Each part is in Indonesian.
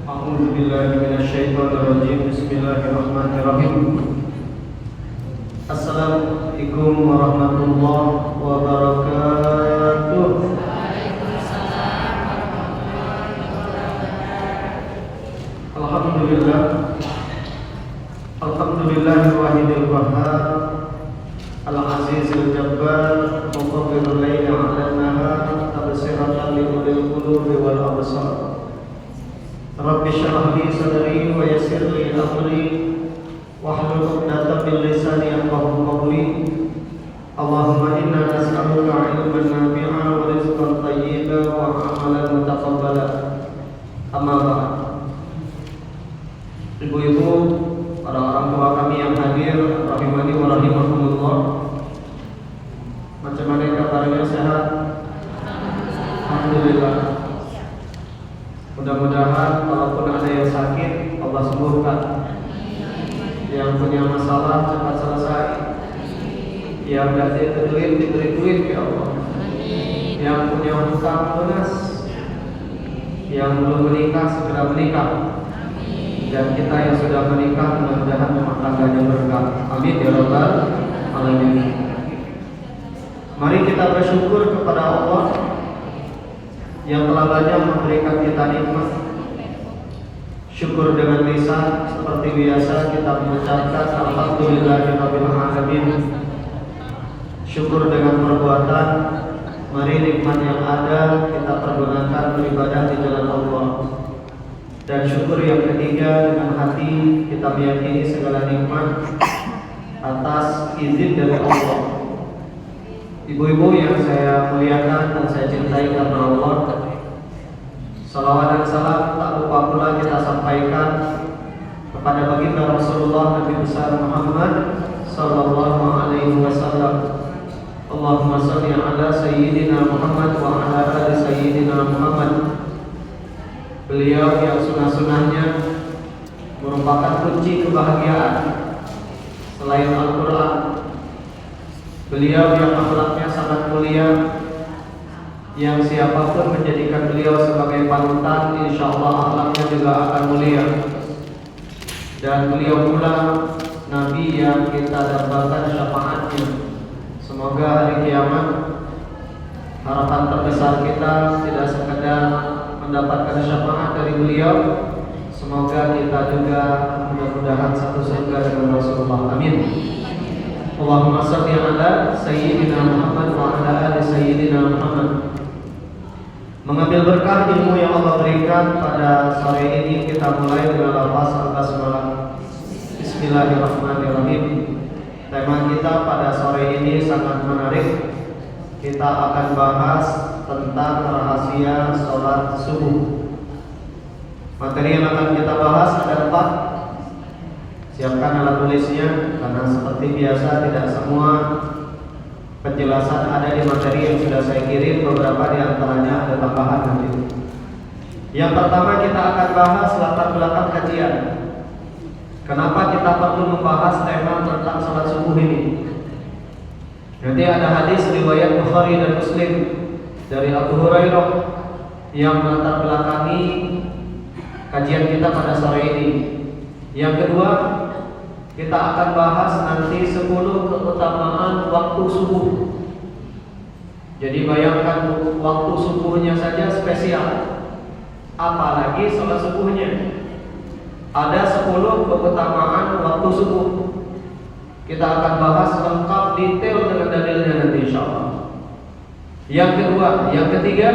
A'udzu billahi minasyaitonir rajim. Bismillahirrahmanirrahim. Assalamualaikum warahmatullahi wabarakatuh. Alhamdulillah. Alhamdulillahil wahidil qahhar. Al-azizil jabbar, muqawwirul laili 'alan nahar, tabsiratan li ulil qulubi wal absar. Rabbi shrah li sadri wa yassir li amri wahlul 'uqdatam min lisani yafqahu qawli. Allahumma inna nas'aluka 'ilman nafi'an wa rizqan thayyiban wa 'amalan mutaqabbalan. Amma ba'd. Ibu-ibu, para orang tua kami yang hadir, rahimani wa rahimakumullah. Macam mana kabarnya, sehat? Alhamdulillah. Mudah-mudahan walaupun ada yang sakit, Allah sembuhkan. Yang punya masalah cepat selesai. Yang tidak ada duit diberi duit ya Allah. Yang punya hutang lunas. Yang belum menikah segera menikah. Dan kita yang sudah menikah mudah-mudahan rumah tangganya berkah. Amin ya rabbal alamin. Mari kita bersyukur kepada Allah yang telah banyak memberikan kita nikmat. Syukur dengan lisan seperti biasa kita mengucapkan alhamdulillahirabbil alamin. Syukur dengan perbuatan, mari nikmat yang ada kita pergunakan beribadah di jalan Allah. Dan syukur yang ketiga, dengan hati kita meyakini segala nikmat atas izin dari Allah. Ibu-ibu yang saya muliakan dan saya cintai karena Allah, salawat dan salam tak lupa pula kita sampaikan kepada baginda Rasulullah Nabi besar Muhammad sallallahu alaihi wasallam. Allahumma shalli ala sayyidina Muhammad wa ala ali sayyidina Muhammad. Beliau yang sunnah-sunnahnya merupakan kunci kebahagiaan selain Al-Quran. Beliau yang akhlaknya sangat mulia, yang siapapun menjadikan beliau sebagai panutan, insya Allah akhlaknya juga akan mulia. Dan beliau pula Nabi yang kita dapatkan syafaatnya. Semoga hari kiamat harapan terbesar kita tidak sekedar mendapatkan syafaat dari beliau, semoga kita juga mudah-mudahan satu surga dengan Rasulullah. Amin. Allahumma shalli ala sayyidina Muhammad wa ala ali sayyidina Muhammad. Mengambil berkah ilmu yang Allah berikan pada sore ini, kita mulai dengan lafaz al-basmalah. Bismillahirrahmanirrahim. Tema kita pada sore ini sangat menarik. Kita akan bahas tentang rahasia sholat subuh. Materi yang akan kita bahas ada 4. Siapkan alat tulisnya, karena seperti biasa tidak semua penjelasan ada di materi yang sudah saya kirim. Beberapa di antaranya ada tambahan nanti. Yang pertama kita akan bahas latar belakang kajian. Kenapa kita perlu membahas tema tentang sholat subuh ini? Nanti ada hadis riwayat Bukhari dan Muslim dari Abu Hurairah yang melatar belakangi kajian kita pada sore ini. Yang kedua, kita akan bahas nanti 10 keutamaan waktu subuh. Jadi bayangkan waktu subuhnya saja spesial, apalagi sholat subuhnya. Ada 10 keutamaan waktu subuh. Kita akan bahas lengkap detail dengan dalilnya nanti insyaallah. Yang ketiga,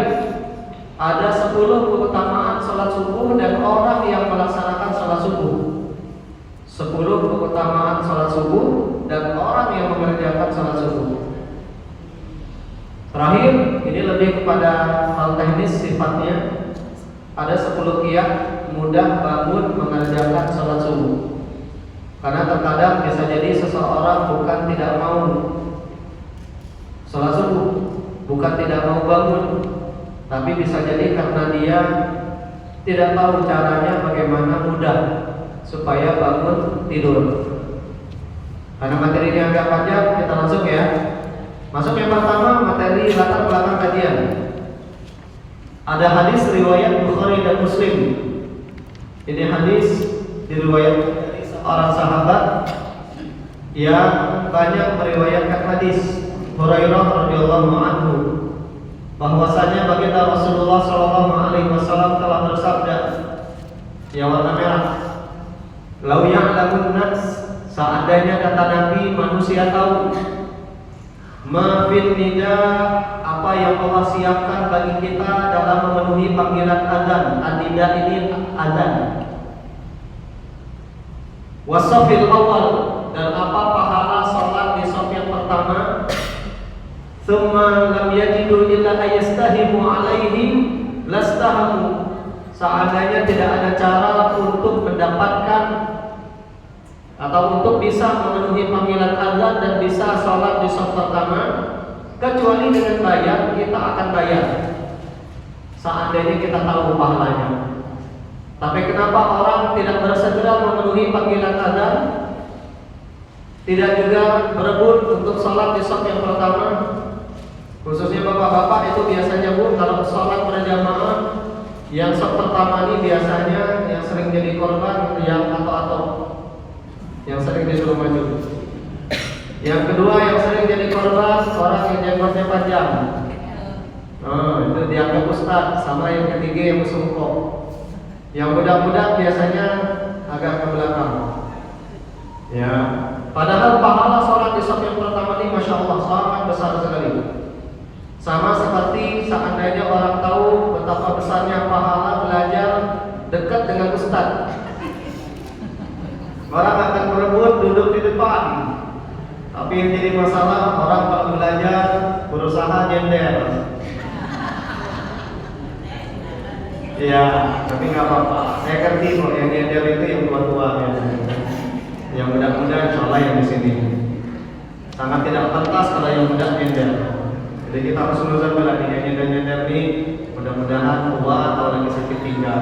ada 10 keutamaan sholat subuh dan orang yang melaksanakan sholat subuh. 10 keutamaan sholat subuh dan orang yang mengerjakan sholat subuh. Terakhir, ini lebih kepada hal teknis sifatnya. Ada 10 kiat mudah bangun mengerjakan sholat subuh. Karena terkadang bisa jadi seseorang bukan tidak mau sholat subuh, bukan tidak mau bangun, tapi bisa jadi karena dia tidak tahu caranya bagaimana mudah supaya bangun tidur. Karena materi ini agak panjang, kita langsung ya. Masuk yang pertama, materi latar belakang kajian. Ada hadis riwayat Bukhari dan Muslim Ini hadis diriwayatkan dari seorang sahabat yang banyak meriwayatkan hadis, Hurairah radhiyallahu anhu, bahwasanya baginda Rasulullah sallallahu alaihi wasallam telah bersabda, yang warna merah, "Lau ya'lamun nas", seandainya kata Nabi manusia tahu, ma fil nida, apa yang Allah siapkan bagi kita dalam memenuhi panggilan azan. An-nida ini azan. Wasafil awal, dan apa pahala salat di shaf yang pertama. Tsumma lam yajidu illa ayastahimu alaihim lastahamu, seandainya tidak ada cara untuk mendapatkan atau untuk bisa memenuhi panggilan azan dan bisa sholat di shaf pertama, kecuali dengan bayar, kita akan bayar seandainya kita tahu pahalanya. Tapi kenapa orang tidak bersegera memenuhi panggilan azan, tidak juga berebut untuk sholat di shaf yang pertama? Khususnya bapak-bapak itu biasanya, Bu, kalau sholat berjamaah yang shaf pertama ini biasanya yang sering jadi korban yang atau yang sering disuruh maju. Yang kedua yang sering jadi korban orang yang jenggotnya panjang. Itu dianggap ustaz. Sama yang ketiga yang bersungkok. Yang budak-budak biasanya agak ke belakang. Ya, padahal pahala sholat di shaf yang pertama ini masya Allah sangat besar sekali. Sama seperti seandainya orang tahu betapa besarnya pahala belajar dekat dengan ustaz, orang akan berebut duduk di depan. Tapi yang jadi masalah, orang kalau belajar berusaha nyender. Ya, tapi nggak apa-apa. Saya ngerti kok yang nyender itu yang tua-tua ya. Yang muda-muda insya Allah yang di sini. Sangat tidak pantas kalau yang muda nyender. Jadi kita harus nuzul lagi yang nyender-nyender ini mudah-mudahan tua atau lagi sakit tinggal.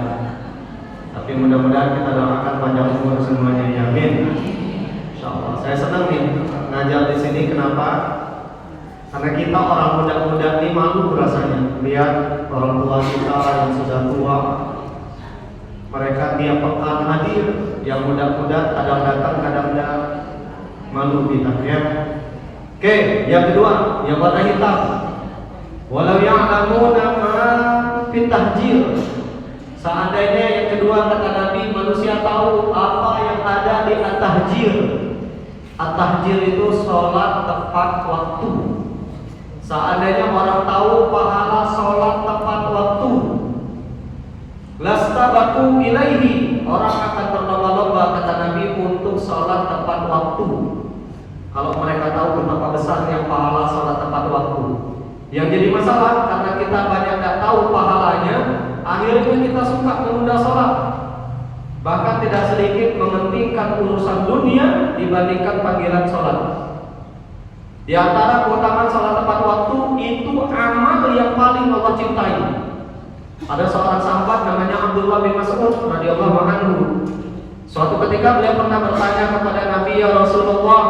Tapi mudah-mudahan kita doakan panjang umur semuanya, ya amin. Insyaallah. Saya senang nih ngajar di sini. Kenapa? Karena kita orang muda-muda ini malu rasanya lihat orang tua kita yang sudah tua. Mereka tiap pekan hadir, yang muda-muda kadang datang kadang tidak, malu kita ya. Oke, yang kedua, yang warna hitam. Walau ya'lamuna ma fit tahjir, seandainya yang kedua kata Nabi manusia tahu apa yang ada di at-tahjir. At-tahjir itu sholat tepat waktu. Seandainya orang tahu pahala sholat tepat waktu, lastabaku ilaihi, orang akan berlomba-lomba kata Nabi untuk sholat tepat waktu. Kalau mereka tahu betapa besarnya pahala sholat tepat waktu. Yang jadi masalah karena kita banyak tidak tahu pahalanya, akhirnya kita suka menunda sholat. Bahkan tidak sedikit mementingkan urusan dunia dibandingkan panggilan sholat. Di antara keutamaan sholat tepat waktu itu amal yang paling Allah cintai. Ada seorang sahabat namanya Abdullah bin Mas'ud radhiyallahu anhu. Suatu ketika beliau pernah bertanya kepada Nabi, ya Rasulullah,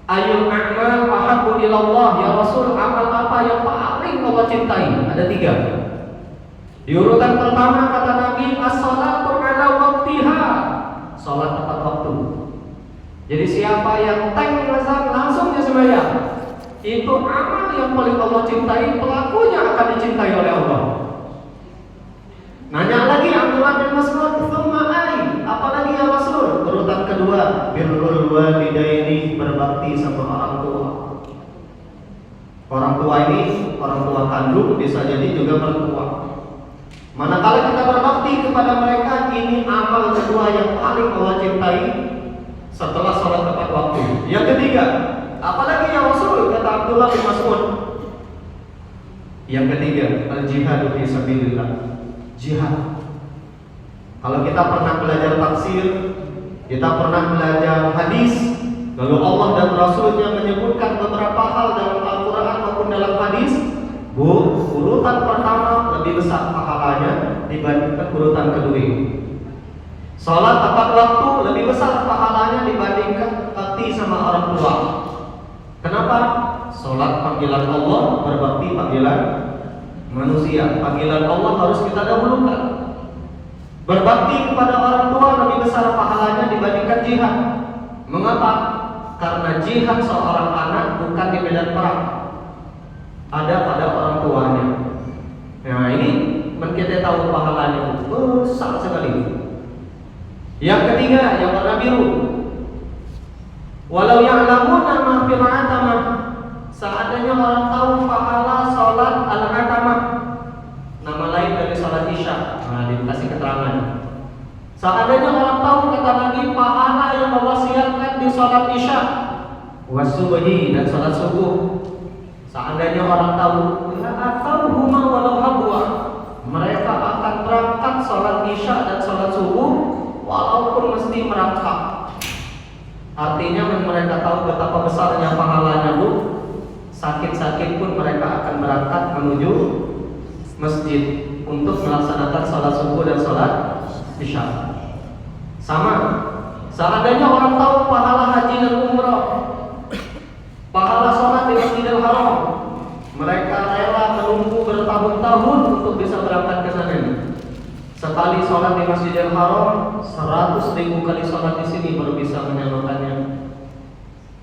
ayul a'mal ahabbu ilallah, ya Rasul, amal apa yang paling Allah cintai? Ada 3. Di urutan pertama kata Nabi, as-salatu ala waqtiha, salat tepat waktu. Jadi siapa yang azan langsung dia sembahyang, itu amal yang paling Allah cintai, pelakunya akan dicintai oleh Allah. Nanya lagi Abdullah bin Mas'ud, "Tsumma ai?" Apalagi ya Rasul? Urutan kedua, birrul walidaini, berbakti sama orang tua. Orang tua ini orang tua kandung, bisa jadi juga mertua. Manakala kita berbakti kepada mereka, ini amal kedua yang paling Allah cintai setelah sholat tepat waktu. Yang ketiga, apalagi ya Rasul? Kata Abdullah bin Mas'ud. Yang ketiga, al-jihadu fi sabilillah, jihad. Kalau kita pernah belajar tafsir, kita pernah belajar hadis, lalu Allah dan Rasulnya menyebutkan beberapa hal dalam Al-Quran maupun dalam hadis, urutan pertama lebih besar pahalanya dibandingkan urutan kedua. Sholat tepat waktu lebih besar pahalanya dibandingkan bakti sama orang tua. Kenapa? Sholat panggilan Allah, berbakti panggilan manusia. Panggilan Allah harus kita dahulukan. Berbakti kepada orang tua lebih besar pahalanya dibandingkan jihad. Mengapa? Karena jihad seorang anak bukan di medan perang, ada pada orang tuanya. Nah ini kita tahu pahalanya besar sekali. Yang ketiga, yang warna biru. Walau ya'lamuna ma fil atamah, seandainya orang tahu pahala salat al-atamah, nama lain dari salat Isya. Nah, dikasih keterangan. Seandainya orang tahu, kata Nabi, pahala yang Allah siapkan di salat Isya, wasubuhi, dan salat subuh. Seandainya orang tahu, atau huma walau habwa, mereka akan berangkat salat Isya dan salat subuh walaupun mesti merangkak. Artinya mereka tahu betapa besarnya pahalanya, Bu. Sakit-sakit pun mereka akan berangkat menuju masjid untuk melaksanakan salat subuh dan salat Isya. Sama, seandainya orang tahu pahala haji dan umrah, pahala salat di Masjidil Haram, mereka rela menunggu bertahun-tahun untuk bisa berangkat ke sana. Sekali sholat di Masjidil Haram, 100.000 kali sholat di sini baru bisa menyamakannya.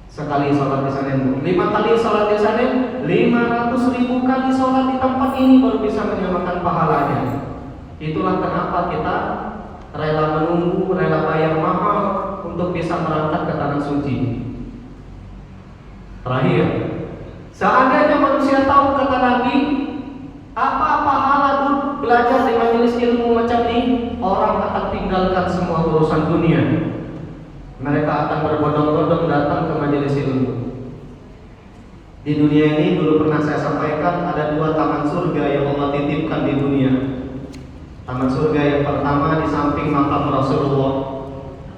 Sekali sholat di sana, 5 kali sholat di sana, 500.000 kali sholat di tempat ini baru bisa menyamakan pahalanya. Itulah kenapa kita rela menunggu, rela bayar mahal untuk bisa berangkat ke tanah suci. Terakhir, seandainya manusia tahu, kata Nabi, apa pahala belajar di majelis ilmu macam ini, orang akan tinggalkan semua urusan dunia. Mereka akan berbondong-bondong datang ke majelis ilmu. Di dunia ini dulu pernah saya sampaikan ada 2 taman surga yang Allah titipkan di dunia. Taman surga yang pertama di samping makam Rasulullah,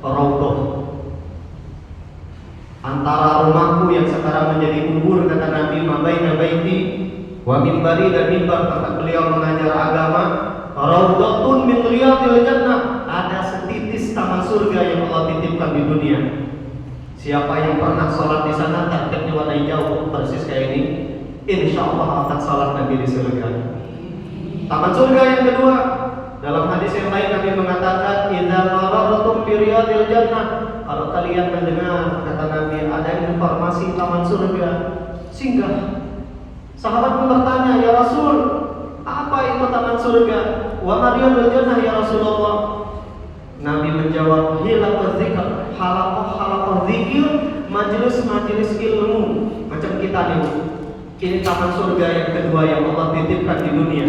Raudhah. Antara rumahku yang sekarang menjadi kubur, kata Nabi, mabaina baiti wa mimbari, dan mimbar tempat beliau mengajar agama, raudhatun min riyadil jannah, ada setitis taman surga yang Allah titipkan di dunia. Siapa yang pernah sholat di sana, targetnya warna hijau persis kayak ini, insya Allah akan sholat Nabi di surga. Taman surga yang kedua, dalam hadis yang lain Nabi mengatakan, idza marartum bi riyadil jannah, kalau kalian mendengar, kata Nabi, ada informasi taman surga, singgah. Sahabat pun bertanya, ya Rasul, apa itu taman surga? Wa mariyadul jannah ya Rasulullah. Nabi menjawab, hilaqah dzikr, halaqah dzikir, majelis ilmu macam kita nih. Ini taman surga yang kedua yang Allah titipkan di dunia.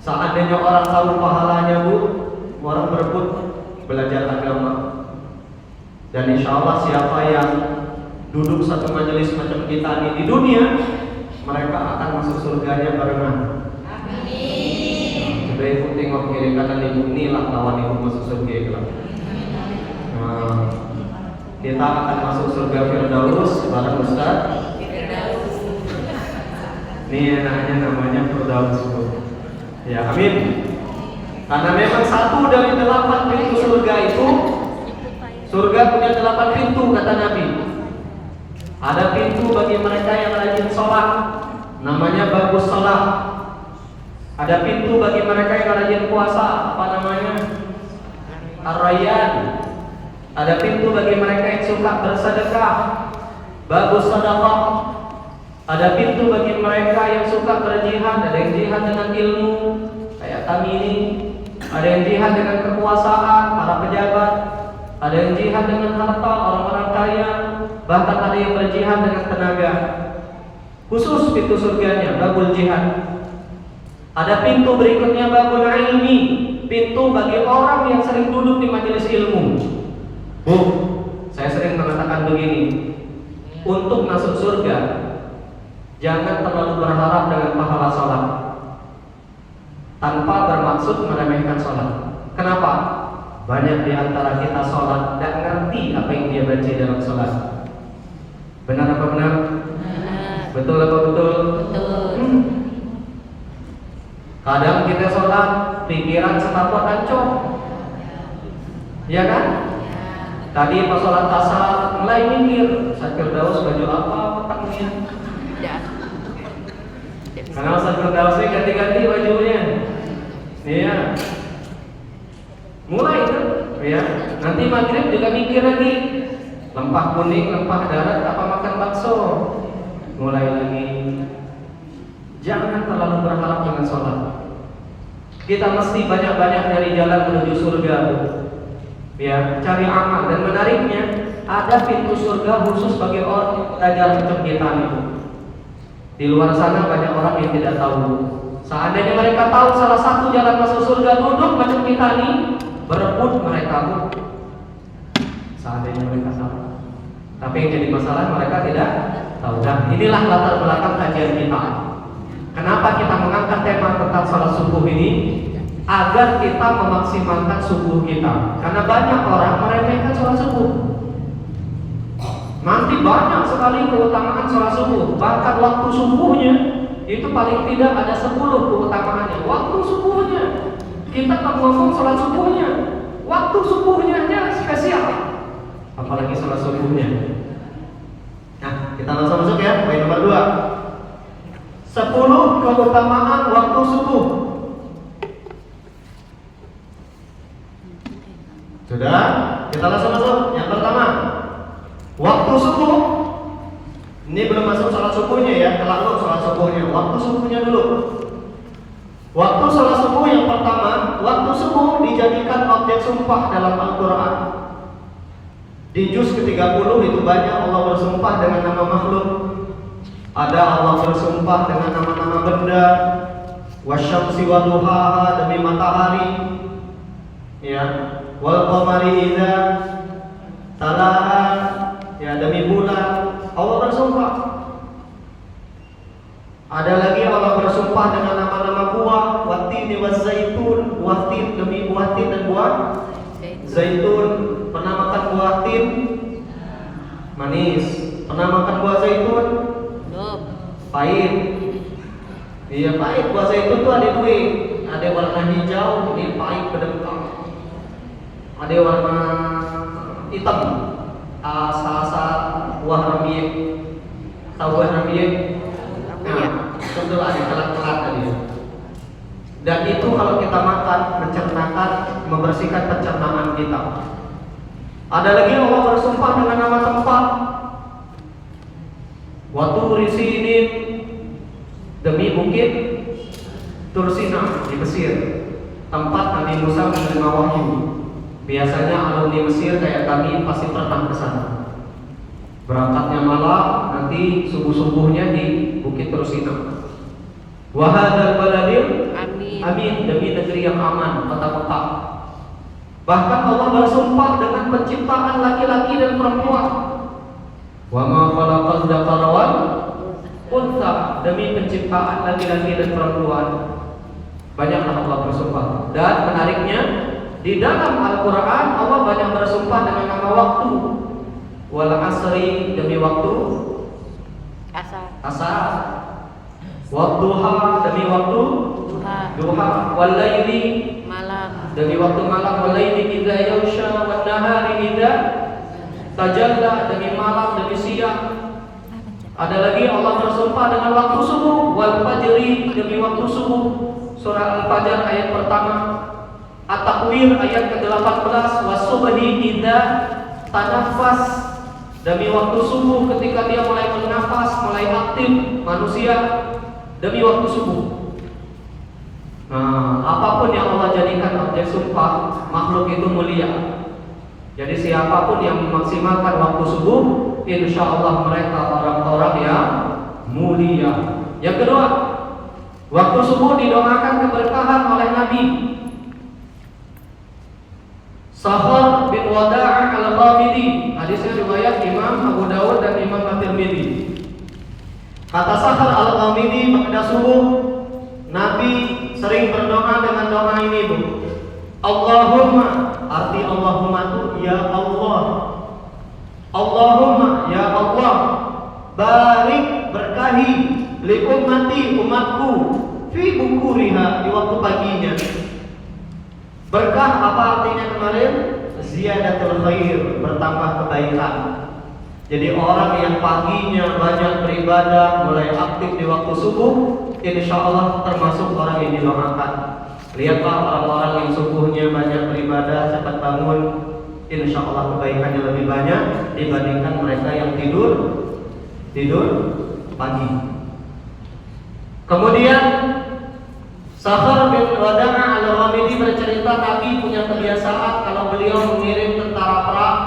Seandainya orang tahu pahalanya, Bu, orang berebut belajar agama. Dan insya Allah siapa yang duduk satu majelis macam kita nih di dunia, mereka akan masuk surganya barengan. Amin. Coba ibu tengok kiri kanan ibu, inilah lawan ibu masuk surga. Nah, kita akan masuk surga Firdaus bareng Ustaz. Ini enaknya namanya Firdaus. Ya, amin. Karena memang satu dari 8 pintu surga itu, surga punya 8 pintu kata Nabi. Ada pintu bagi mereka yang rajin sholat, namanya bagus sholat. Ada pintu bagi mereka yang rajin puasa, apa namanya? Ar-Rayyan. Ada pintu bagi mereka yang suka bersedekah, bagus sedekah. Ada pintu bagi mereka yang suka berjihad, ada yang jihad dengan ilmu, kayak kami ini. Ada yang jihad dengan kekuasaan, para pejabat. Ada yang jihad dengan harta, orang-orang kaya. Bahkan ada yang berjihad dengan tenaga. Khusus pintu surganya, babul jihad. Ada pintu berikutnya, babul ilmi, pintu bagi orang yang sering duduk di majelis ilmu. Bu, saya sering mengatakan begini, untuk masuk surga, jangan terlalu berharap dengan pahala sholat, tanpa bermaksud meremehkan sholat. Kenapa? Banyak di antara kita sholat tidak ngerti apa yang dia baca dalam sholat. Benar apa benar? Betul apa betul? Betul. Kadang kita sholat, pikiran sepatu hancur, ya kan? Tadi pas sholat asar mulai mikir, Ustaz Firdaus baju apa petangnya? Karena Ustaz Firdaus ini ganti-ganti bajunya. Iya. ya. Nanti maghrib juga mikir lagi, lempah kuning, lempah darat, apa makan bakso. Mulai lagi. Jangan terlalu berharap dengan sholat. Kita mesti banyak-banyak dari jalan menuju surga, ya, cari amal. Dan menariknya, ada pintu surga khusus bagi orang yang belajar kecerdikan itu. Di luar sana banyak orang yang tidak tahu. Seandainya mereka tahu salah satu jalan masuk surga duduk macam kita nih, berebut mereka. Seandainya mereka tahu. Tapi yang jadi masalah mereka tidak tahu. Dan inilah latar belakang kajian kita. Kenapa kita mengangkat tema tentang salat subuh ini? Agar kita memaksimalkan subuh kita. Karena banyak orang meremehkan salat subuh. Nanti banyak sekali keutamaan salat subuh. Bahkan waktu subuhnya itu paling tidak ada 10 keutamaannya. Waktu subuhnya. Kita tak ngomong salat subuhnya. Waktu subuhnya aja spesial. Apalagi salat subuhnya. Nah, kita langsung masuk ya. Poin nomor 2. 10 keutamaan waktu subuh. Sudah? Kita langsung masuk. Yang pertama, waktu subuh. Ini belum masuk salat subuhnya ya, kalau salat subuhnya. Waktu subuhnya dulu. Waktu salat subuh yang pertama, waktu subuh dijadikan objek sumpah dalam Al-Quran. Di juz ke-30 itu banyak Allah bersumpah dengan nama makhluk. Ada Allah bersumpah dengan nama-nama benda. Wasyamsi wa duhaha, demi matahari. Ya, wal qamari idza talaha, ya, demi bulan. Allah bersumpah. Ada lagi Allah bersumpah dengan nama-nama buah. Watin wa zaitun, watin demi buah tin dan buah zaitun. Pernah makan buah tin? Manis. Pernah makan buah zaitun? Pahit. Iya, pahit. Buah zaitun tuh ada dua. Ada warna hijau, ini pahit berdengkang. Ada warna hitam. Asa-asa buah rambiek. Tahu buah rambiek? Nah, itu ada kelat-kelat tadi. Dan itu kalau kita makan, mencernakan, membersihkan pencernaan kita. Ada lagi Allah bersumpah dengan nama tempat. Waktu Tursinin, demi bukit Tursina di Mesir, tempat Nabi Musa menerima wahyu. Biasanya alumni Mesir kayak kami pasti pernah ke sana. Berangkatnya malam, nanti subuh-subuhnya di Bukit Tursina. Wa hadzal baladil amin, demi negeri yang aman, kota Mekah. Bahkan Allah bersumpah dengan penciptaan laki-laki dan perempuan. Wa ma khalaqal dzakara wal untha, demi penciptaan laki-laki dan perempuan. Banyaklah Allah bersumpah. Dan menariknya, di dalam Al-Quran Allah banyak bersumpah dengan nama waktu. Wal asri, demi waktu asar. Wadduha, demi waktu duha. Wal laili, malam, demi waktu malam. Wal laili idza yaghsha wan nahari idza tajalla, demi malam, demi siang. Ada lagi Allah bersumpah dengan waktu subuh. Wal fajri, demi waktu subuh. Surah Al-Fajr ayat pertama. At-Takwir ayat ke-18. Wasubhi idza tanaffas, demi waktu subuh ketika dia mulai bernafas, mulai aktif manusia, demi waktu subuh. Nah, apapun yang Allah jadikan objek sumpah, makhluk itu mulia. Jadi siapapun yang memaksimalkan waktu subuh, insya Allah mereka orang-orang yang mulia. Yang kedua, waktu subuh didoakan keberkahan oleh Nabi. Sakhar bin Wada' al-Ghamidi, hadisnya riwayat Imam Abu Dawud dan Imam At-Tirmidzi. Kata Sakhar al-Ghamidi, pada subuh Nabi sering berdoa dengan doa ini, Bu. Allahumma, arti Allahumma itu ya Allah. Allahumma, ya Allah, barik, berkahi li ummati, umatku, fi bukuriha, di waktu paginya. Berkah apa artinya kemarin? Ziyadatul khair, bertambah kebaikan. Jadi orang yang paginya banyak beribadah, mulai aktif di waktu subuh, insya Allah termasuk orang yang didoakan. Lihatlah orang-orang yang subuhnya banyak beribadah, cepat bangun, insya Allah kebaikannya lebih banyak dibandingkan mereka yang tidur pagi. Kemudian Sakhar bin Wada'a al-Ghamidi bercerita Nabi punya kebiasaan kalau beliau mengirim tentara perang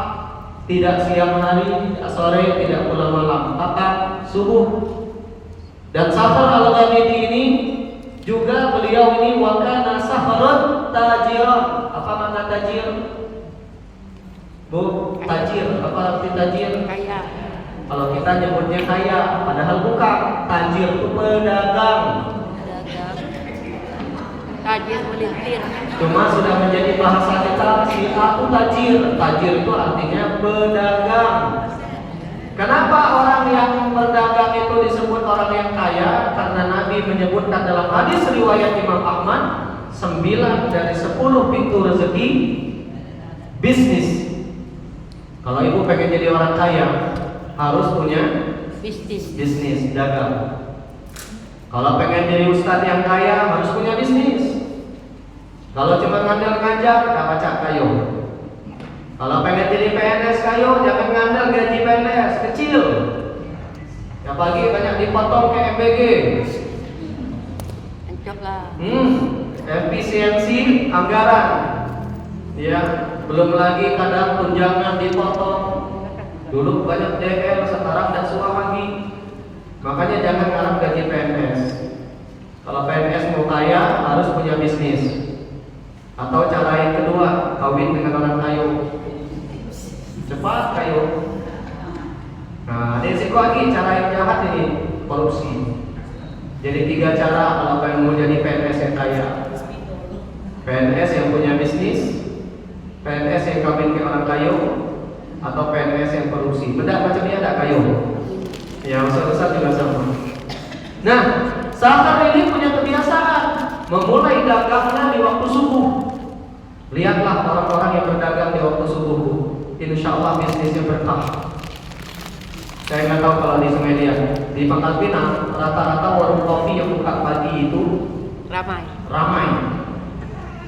tidak siang hari, tidak sore, tidak pula malam, maka subuh. Dan Sakhar al-Ghamidi ini juga beliau ini wakana Sakharun tajiran. Apa makna tajir? Bu, tajir. Apa arti tajir? Kaya. Kalau kita nyebutnya kaya, padahal bukan. Tajir itu pedagang. Tajir melintir. Cuma sudah menjadi bahasa kita, si aku tajir. Tajir itu artinya pedagang. Kenapa orang yang berdagang itu disebut orang yang kaya? Karena Nabi menyebutkan dalam hadis riwayat Imam Ahmad, 9 dari 10 pintu rezeki bisnis. Kalau ibu pengen jadi orang kaya, harus punya bisnis dagang. Kalau pengen jadi ustadz yang kaya, harus punya bisnis. Kalau cuma ngandel ngajar, gak baca kayu. Kalau pengen jadi PNS kayu, jangan ngandel gaji PNS kecil. Yang pagi banyak dipotong ke MBG. Encoklah. Efisiensi anggaran. Ya, belum lagi kadang tunjangan dipotong. Dulu banyak DL, sekarang dan semua lagi. Makanya jangan ngarep gaji PNS. Kalau PNS mau kaya, harus punya bisnis. Atau cara yang kedua, kawin dengan orang kayu. Cepat kayu. Nah, ada risiko lagi cara yang jahat ini, korupsi. Jadi 3 cara kalau pengen mau jadi PNS yang kaya. PNS yang punya bisnis, PNS yang kawin ke orang kayu, atau PNS yang korupsi. Beda macamnya ada kayu. Ya, besar-besar juga sama. Nah, Sakhar ini punya kebiasaan memulai dagangnya di waktu subuh. Lihatlah orang-orang yang berdagang di waktu subuh, insya Allah bisnisnya berkah. Saya nggak tahu kalau di Semedia, di Pangkal Pinang rata-rata warung kopi yang buka pagi itu ramai.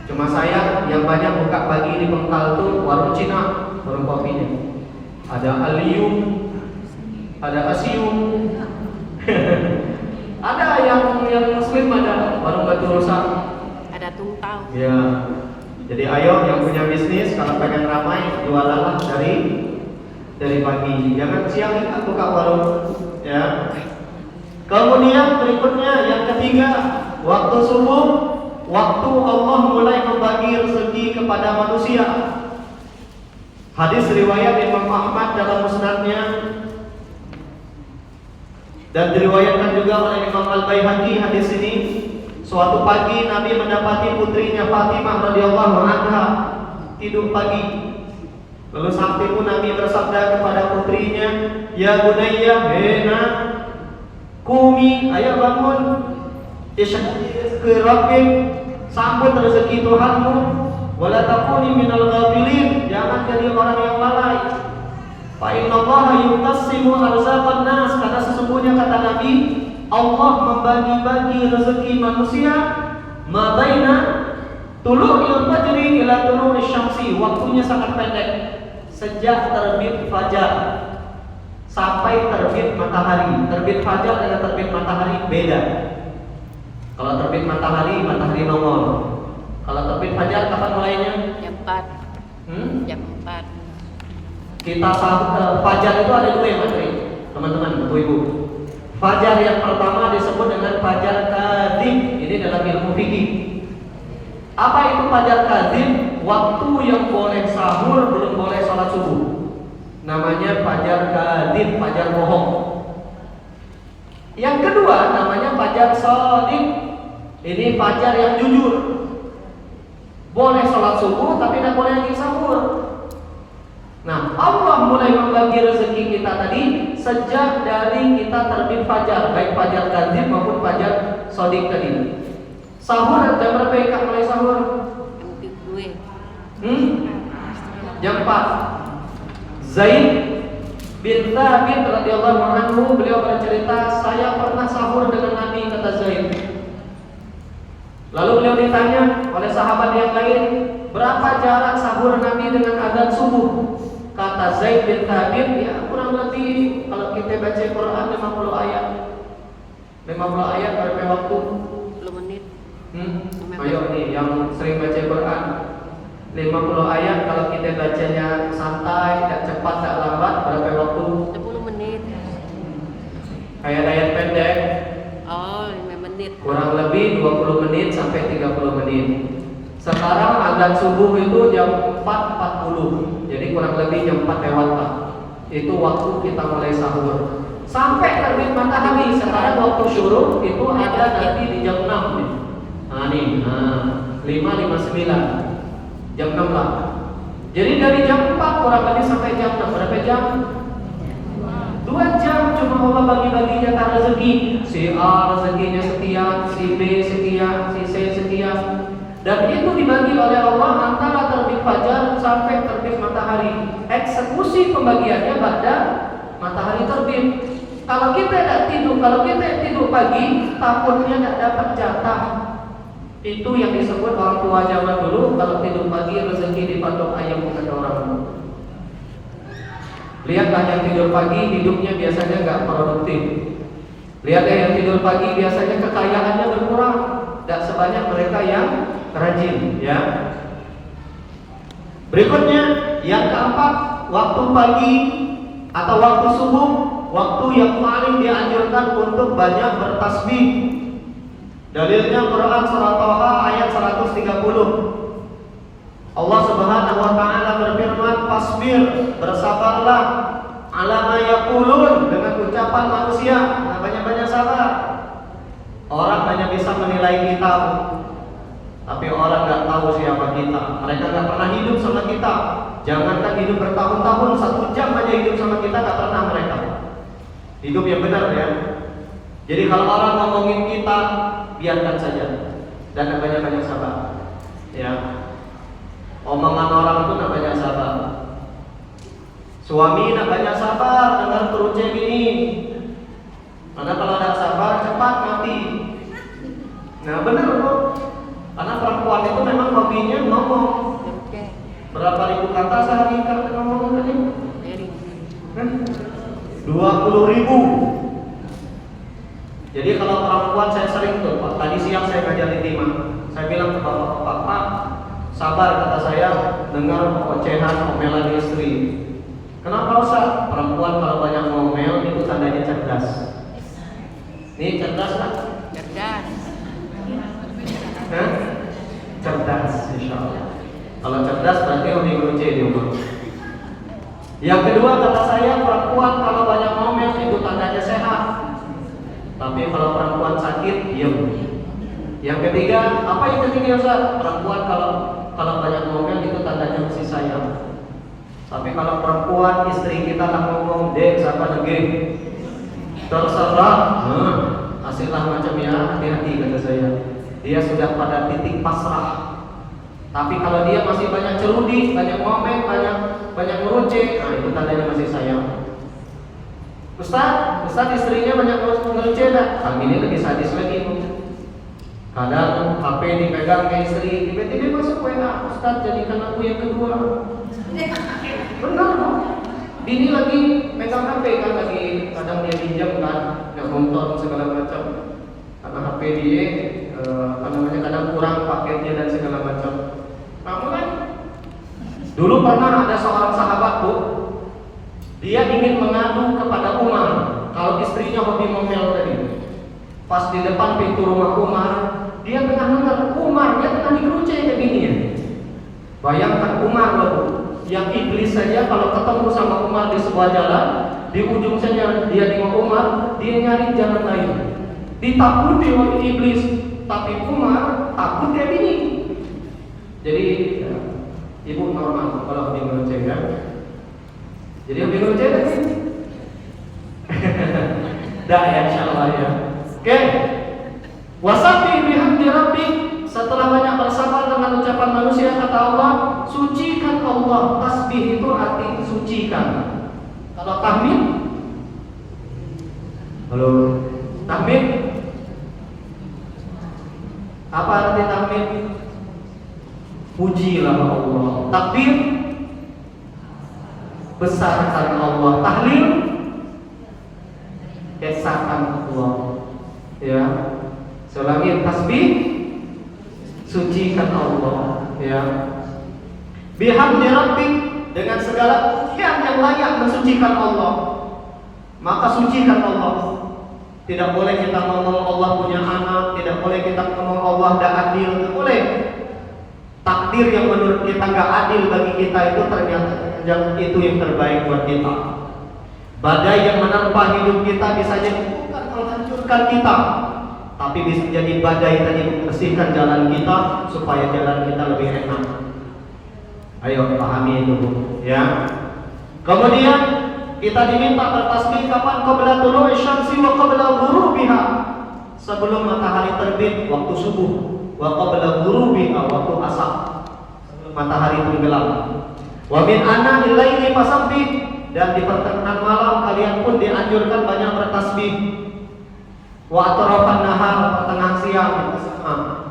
Cuma saya yang banyak buka pagi di Pangkal itu warung Cina, warung kopinya. Ada Alium, ada Asium, ada yang Muslim, ada warung batu rusak, ada Tungtau. ya. Jadi ayo yang punya bisnis kalau pengen ramai jualanlah dari pagi, jangan siang kita buka warung, ya. Kemudian berikutnya yang ketiga, waktu subuh, waktu Allah mulai membagi rezeki kepada manusia. Hadis riwayat Imam Ahmad dalam musnadnya dan diriwayatkan juga oleh Imam Al-Baihaqi hadis ini. Suatu pagi Nabi mendapati putrinya Fatimah radhiyallahu anha tidur pagi. Lalu saat itu Nabi bersabda kepada putrinya, "Ya bunayya, hena kumi, ayo bangun. Isyhad ke Rabbik, sambut rezeki Tuhanmu. Wala takuni minal ghafilin, jangan jadi orang yang lalai. Fa innallaha yuqassimu arzaqan nas, karena sesungguhnya kata Nabi, Allah membagi-bagi rezeki manusia ma baina tulu'il fajri ila tulu'is syamsi, waktunya sangat pendek, sejak terbit fajar sampai terbit matahari. Terbit fajar dengan terbit matahari beda. Kalau terbit matahari nongol. Kalau terbit fajar kapan mulainya? Jam 4. Jam 4. Kita fajar itu ada 2 ya Mas, teman-teman, ibu-ibu. Fajar yang pertama disebut dengan fajar kadzib. Ini dalam ilmu fikih. Apa itu fajar kadzib? Waktu yang boleh sahur, belum boleh sholat subuh. Namanya fajar kadzib, fajar bohong. Yang kedua namanya fajar shadiq. Ini fajar yang jujur. Boleh sholat subuh tapi tidak boleh lagi sahur. Nah, Allah mulai membagi rezeki kita tadi sejak dari kita terbit fajar, baik fajar kadzib maupun fajar shadiq tadi. Sahur jam berapa ya mulai sahur? Jam 4. Zaid bin Thabit radhiyallahu anhu beliau bercerita, saya pernah sahur dengan Nabi, kata Zaid. Lalu beliau ditanya oleh sahabat yang lain, berapa jarak sahur Nabi dengan adzan subuh? Kata Zaid bin Thabit, ya kurang lebih kalau kita baca Quran 50 ayat. 50 ayat berapa waktu? 10 menit. Ayo nih yang sering baca Quran, 50 ayat kalau kita bacanya santai, tidak cepat, tidak lambat, berapa waktu? 10 menit. Ayat-ayat pendek Oh, 5 menit. kurang lebih 20 menit sampai 30 menit. Sekarang adzan subuh itu jam 4.40. Jadi kurang lebih jam 4 lewat lah. Itu waktu kita mulai sahur. Sampai terbit matahari. Sekarang waktu syuruk itu ada nanti di jam 6 nih. Nah nih, 5.59. Jam 6 lah. Jadi dari jam 4 kurang lebih sampai jam 6. Berapa jam? 2 jam cuma Allah bagi-bagi jatah rezeki. Si A rezekinya sekian, si B sekian, si C sekian. Dan itu dibagi oleh Allah antara terbit fajar sampai terbit matahari. Eksekusi pembagiannya pada matahari terbit. Kalau kita tidak tidur pagi, takutnya tidak dapat jatah. Itu yang disebut orang tua zaman dulu, kalau tidur pagi rezeki dipatok ayam kata orang dulu. Lihatlah yang tidur pagi hidupnya biasanya nggak produktif. Lihat yang tidur pagi biasanya kekayaannya berkurang, tidak sebanyak mereka yang rajin, ya. Berikutnya yang keempat, waktu pagi atau waktu subuh, waktu yang paling dianjurkan untuk banyak bertasbih. Dalilnya Quran surah Thaha ayat 130. Allah Subhanahu wa taala berfirman, "Fasbir, bersabarlah ala ma yaqulun," dengan ucapan manusia, banyak-banyak sabar. Orang hanya bisa menilai kita, tapi orang nggak tahu siapa kita. Mereka nggak pernah hidup sama kita. Jangankan hidup bertahun-tahun, 1 jam aja hidup sama kita nggak pernah mereka. Hidup yang benar ya. Jadi kalau orang ngomongin kita, biarkan saja dan banyak-banyak sabar. Ya. Omongan orang itu nggak banyak sabar. Suami nggak banyak sabar dengar terucap gini. Karena kalau ada sabar cepat mati. Nah benar kok. Karena perempuan itu memang hobinya ngomong. Berapa ribu kata sehari kalau ngomong tadi? 20.000. Jadi kalau perempuan saya sering tuh, Pak, tadi siang saya ngajarin Tima. Saya bilang ke bapak-bapak, Pak, sabar kata saya dengar ocehan omelan istri. Kenapa Ustaz? Perempuan kalau banyak ngomel itu tandanya cerdas. Ini cerdas kan? Cerdas. Cerdas, insya Allah. Kalau cerdas berarti lebih ngerucai di rumah. Yang kedua kata saya, perempuan kalau banyak ngomel itu tandanya sehat. Tapi kalau perempuan sakit, diam. Yang ketiga, apa yang ketiga Ustaz? Perempuan kalau banyak ngomel itu tandanya masih sayang. Tapi kalau perempuan istri kita tak ngomong, dek siapa lagi? Terserah. Hasillah macam ya, hati-hati kata saya. Dia sudah pada titik pasrah. Tapi kalau dia masih banyak celudi, banyak ngomel, banyak ngerucek, nah itu tandanya masih sayang. Ustaz istrinya banyak ngerucek dah. Kami ini lebih sadis lagi. Kadang HP dipegang ke istri, tiba-tiba masuk WA, Ustaz jadikan aku yang kedua. Benar dong. Bini lagi megang HP kan, lagi kadang dia pinjam kan, nggak nonton segala macam. Karena HP dia, kadang kurang paketnya dan segala macam. Kamu kan? Dulu pernah ada seorang sahabat tuh, dia ingin mengadu kepada Umar kalau istrinya hobi ngomel tadi. Pas di depan pintu rumah Umar, dia tengah dengar Umar, dia tengah dikerucai ke bininya. Bayangkan Umar loh, yang iblis saja kalau ketemu sama Umar di sebuah jalan, di ujung saja dia nengok Umar, dia nyari jalan lain. Ditakuti oleh iblis, tapi Umar takut dia bini. Jadi ibu normal kalau hobi ngerucai kan? Jadi hobi ngerucai kan? Dah ya insyaallah ya. Oke. Wasabi bihamdi rabbik, setelah banyak bersabar dengan ucapan manusia kata Allah, sucikan Allah. Tasbih itu arti sucikan. Kalau tahmid, halo, tahmid apa arti pujilah Allah. Takbir, besarkan Allah. Tahlil, esakan Allah. Ya. Selagi tasbih, sucikan Allah. Ya. Bihamdi rabbik, dengan segala pujian yang layak mensucikan Allah, maka sucikan Allah. Tidak boleh kita ngomong Allah punya anak, tidak boleh kita ngomong Allah tidak adil, tidak boleh. Takdir yang menurut kita nggak adil bagi kita itu ternyata itu yang terbaik buat kita. Badai yang menerpa hidup kita bisa jadi bukan menghancurkan kita, tapi bisa jadi badai tadi membersihkan jalan kita supaya jalan kita lebih enak. Ayo pahami itu, ya. Kemudian kita diminta bertasbih kapan? Qabla tulu'i syamsi wa qabla ghurubiha. Sebelum matahari terbit waktu subuh, wa qabla ghurubiha waktu asar. Matahari tenggelam. Wa min ana ilaili fasabbih, dan di pertengahan malam kalian pun dianjurkan banyak bertasbih. Wa atrafan nahar, pertengahan siang.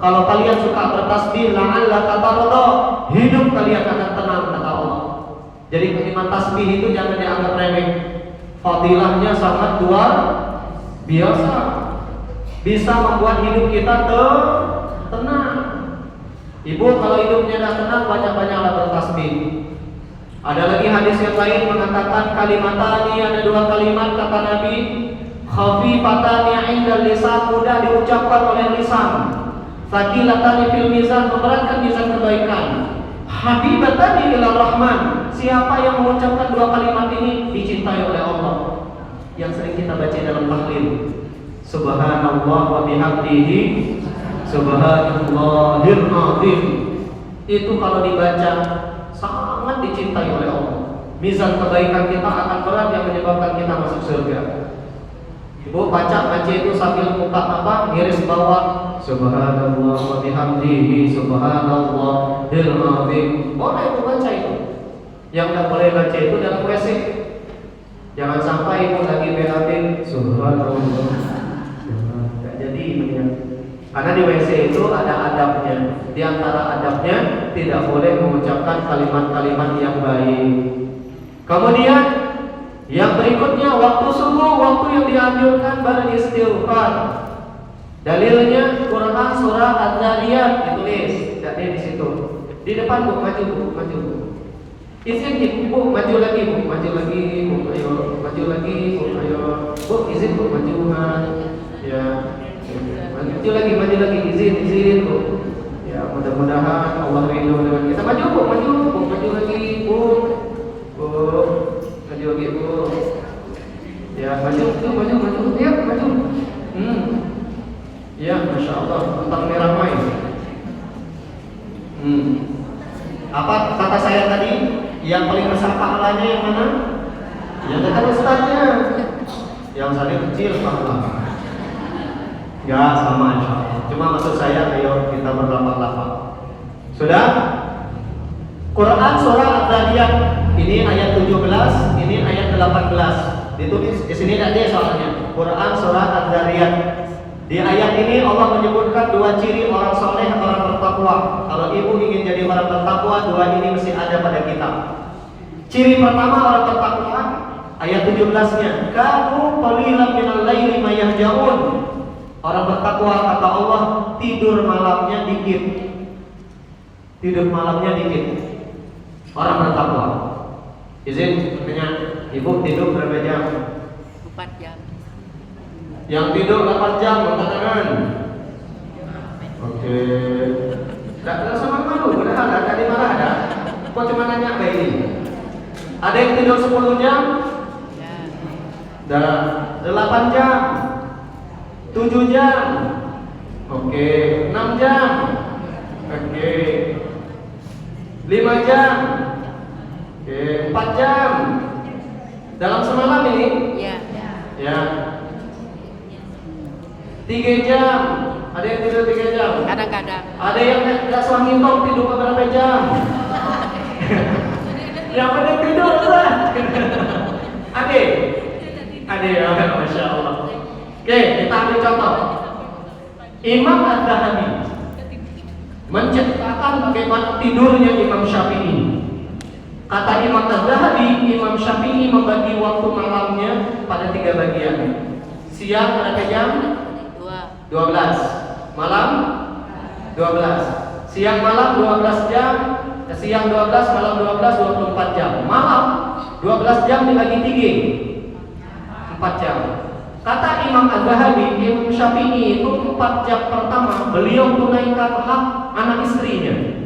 Kalau kalian suka bertasbih, la'allaka tarda, hidup kalian akan tenang, kata Allah. Jadi kalimat tasbih itu jangan dianggap remeh. Fadilahnya sangat luar biasa. Bisa membuat hidup kita tenang. Ibu kalau hidupnya tidak tenang, banyak-banyaklah bertasbih. Ada lagi hadis yang lain mengatakan kalimatani, ada dua kalimat kata Nabi, khafifatani 'inda lisan, mudah diucapkan oleh lisan, tsaqilatani fil mizan, memberatkan mizan kebaikan, habibatani ila rahman, siapa yang mengucapkan dua kalimat ini dicintai oleh Allah. Yang sering kita baca dalam tahlil, subhanallah wa bihamdihi subhanallahil azim, itu kalau dibaca sangat dicintai oleh Allah. Mizan kebaikan kita akan berat yang menyebabkan kita masuk surga. Ibu baca itu sambil buka apa? Iris bawah. Subhanallah wa bihamdihi subhanallahil azim. Boleh ibu baca itu. Yang tidak boleh baca itu dalam WC. Jangan sampai ibu lagi BAB subhanallah. Tidak jadi ini. Karena di WC itu ada adabnya. Di antara adabnya tidak boleh mengucapkan kalimat-kalimat yang baik. Kemudian yang berikutnya waktu subuh, waktu yang dianjurkan beristighfar. Dalilnya Quran surah Ad-Dzariyat ditulis, jadi di situ. Di depan Bu, maju Bu, maju Bu. Izin Ibu, maju lagi Bu, maju lagi Bu, ayo, maju lagi Bu, ayo. Bu, izin Bu, maju ya. Maju lagi, izin Bu. Ya, mudah-mudahan Allah ridho dengan kita. Maju Bu, maju lagi Bu. Bu, maju lagi Bu. Ya, maju, ya, maju. Ya, masya Allah, tentang ramai. Apa kata saya tadi? Yang paling besar pahalanya yang mana? Yang dekat ustaznya. Yang saya kecil pahala. Ya, sama insya Allah. Cuma maksud saya, ayo kita berlapang-lapang. Sudah? Quran surah Ad-Dzariyat. Ini ayat 17, ini ayat 18. Ditulis di sini ada soalnya. Quran surah Ad-Dzariyat. Di ayat ini Allah menyebutkan dua ciri orang soleh, orang bertakwa. Kalau ibu ingin jadi orang bertakwa, dua ini mesti ada pada kita. Ciri pertama orang bertakwa, ayat 17-nya, kanu qalilan minal laili ma yahjaun. Orang bertakwa kata Allah tidur malamnya dikit. Tidur malamnya dikit. Orang bertakwa. Izin bertanya, ibu tidur berapa jam? 4 jam. Yang tidur 8 jam, angkat tangan. Oke. Tidak sama malu, benar ada di mana ada? Kok cuma nanya kayak ini? Ada yang tidur 10 jam? Ya. Dah 8 jam. 7 jam. Oke, 6 jam. Oke. 5 jam. Oke, 4 jam. Dalam semalam ini? Ya. Ya. 3 jam. Ada yang tidur 3 jam? Kadang-kadang. Ada yang tidak suami top tidur beberapa jam? Yang penting tidur lah. Ada ya, masya Allah. Oke, kita ambil contoh. Imam Az-Zahabi menciptakan bagaimana tidurnya Imam Syafi'i. Kata Imam Az-Zahabi, Imam Syafi'i membagi waktu malamnya pada 3 bagian. Siang berapa jam? 12. Malam 12. Siang malam 12 jam. Siang 12, malam 12, 24 jam. Malam 12 jam dibagi 3, 4 jam. Kata Imam Az-Zahabi, Imam Syafi'i itu 4 jam pertama beliau tunaikan hak anak istrinya.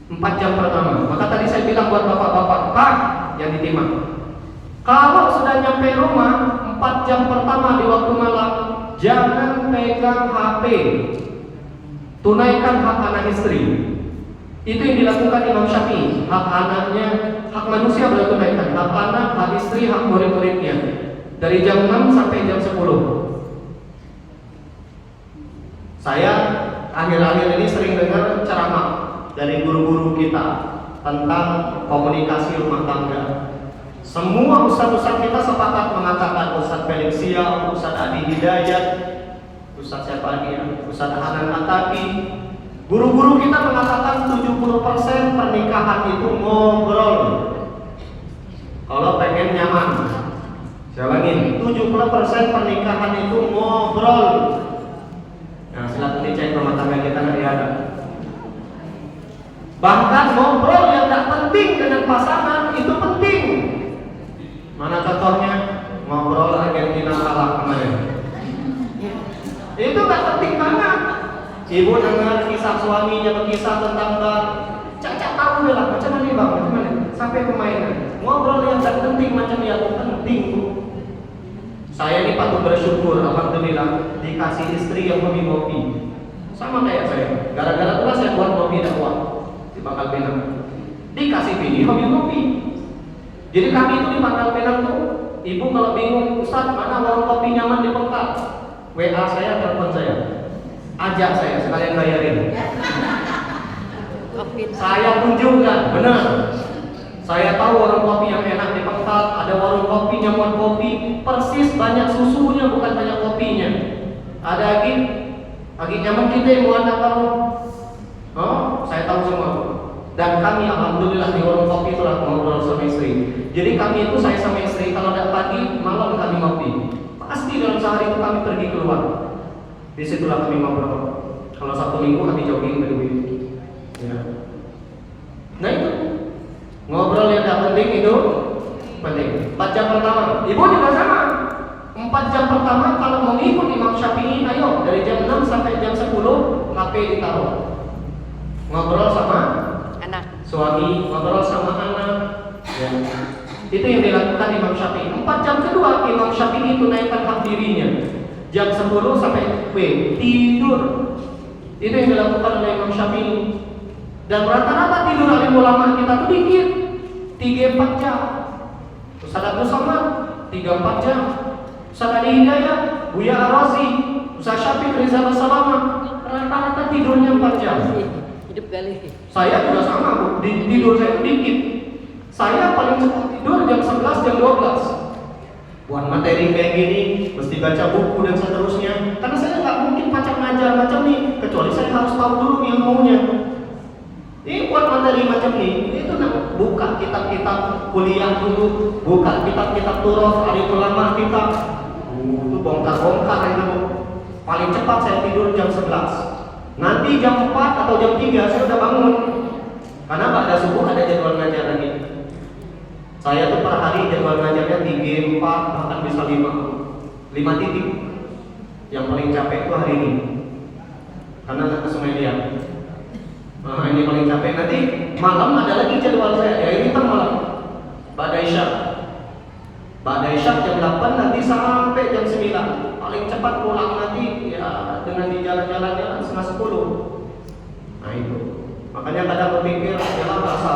4 jam pertama. Maka tadi saya bilang buat bapak-bapak, Pak yang ditimak, kalau sudah nyampe rumah 4 jam pertama di waktu malam, jangan pegang HP. Tunaikan hak anak istri. Itu yang dilakukan Imam Syafi'i. Hak anaknya, hak manusia beliau tunaikan. Hak anak, hak istri, hak murid-muridnya. Dari jam 6 sampai jam 10. Saya akhir-akhir ini sering dengar ceramah dari guru-guru kita tentang komunikasi rumah tangga. Semua ustaz-ustaz kita sepakat mengatakan, Ustaz Felixia, Ustaz Adi Hidayat, Ustaz siapa lagi ya? Ustaz Hanan Ataki. Guru-guru kita mengatakan 70% pernikahan itu ngobrol. Kalau pengen nyaman. Saya ulangin, 70% pernikahan itu ngobrol. Nah, silakan dicek rumah tangga kita nanti ada. Bahkan ngobrol yang tak penting dengan pasangan itu penting. Mana contohnya? Ngobrol Argentina kalah kemarin. Itu gak penting banget. Ibu dengar kisah suaminya berkisah tentang Caca tahu lah macam mana bang, macam mana sampai permainan. Ngobrol yang tak penting macam yang penting bu. Saya ini patut bersyukur, alhamdulillah dikasih istri yang hobi ngopi. Sama kayak saya. Gara-gara itulah saya buat ngopi dakwah di Pangkal Pinang. Dikasih bini hobi ngopi. Jadi kami itu di Pangkal Pinang tuh, ibu kalau bingung, Ustaz mana warung kopi nyaman di Pangkal? WA saya, telepon saya, ajak saya sekalian bayarin. Saya tunjukkan, benar. Saya tahu warung kopi yang enak di Pangkal, ada warung kopi nyaman kopi, persis banyak susunya bukan banyak kopinya. Ada agi nyaman kita yang mau anda tahu. Oh, saya tahu semua. Dan kami alhamdulillah di warung kopi itulah ngobrol sama istri. Jadi kami itu saya sama istri kalau ada pagi malam kami ngopi. Pasti dalam sehari itu kami pergi keluar. Disitulah kami ngobrol. Kalau Sabtu Minggu kami jogging berdua. Ya. Nah itu ngobrol yang tak penting itu penting. 4 jam pertama, ibu juga sama. 4 jam pertama kalau mau ngikut Imam Syafi'i, ayo dari jam 6 sampai jam 10 HP ditaruh. Ngobrol sama anak, suami, ngobrol sama anak. Ya. Itu yang dilakukan Imam Syafi'i. 4 jam kedua Imam Syafi'i tunaikan hak dirinya. Jam 10 sampai tidur. Itu yang dilakukan oleh Imam Syafi'i. Dan rata-rata tidur alim ulama kita tuh dikit, 3-4 jam. Ustaz Abdul Somad 3-4 jam. Ustaz Adi Hidayat, Buya Ar-Razi, Ustaz Syafiq Rizal Salama, rata-rata tidurnya 4 jam. hidup kali. Saya juga sama bu, tidur saya dikit. Saya paling cepat tidur jam 11, jam 12. Buat materi kayak gini, mesti baca buku dan seterusnya. Karena saya nggak mungkin pacak ngajar macam nih, kecuali saya harus tahu dulu ilmunya. Ini buat materi macam ini, itu buka kitab-kitab kuliah dulu, buka kitab-kitab turuf, ahli ulama kita, itu bongkar-bongkar itu. Paling cepat saya tidur jam 11. Nanti jam 4 atau jam 3 saya udah bangun. Karena pada subuh ada jadwal ngajar lagi. Saya tuh per hari jadwal ngajarnya 3, 4, bahkan bisa 5 titik. Yang paling capek itu hari ini, karena ke Sungai Liat. Nah, ini paling capek. Nanti malam ada lagi jadwal saya. Ya ini kan malam. Ba'da Isya. Ba'da Isya jam 8 nanti sampai jam 9. Paling cepat pulang nanti ya dengan di jalan-jalannya setengah 10. Nah itu. Makanya kadang berpikir ya rasa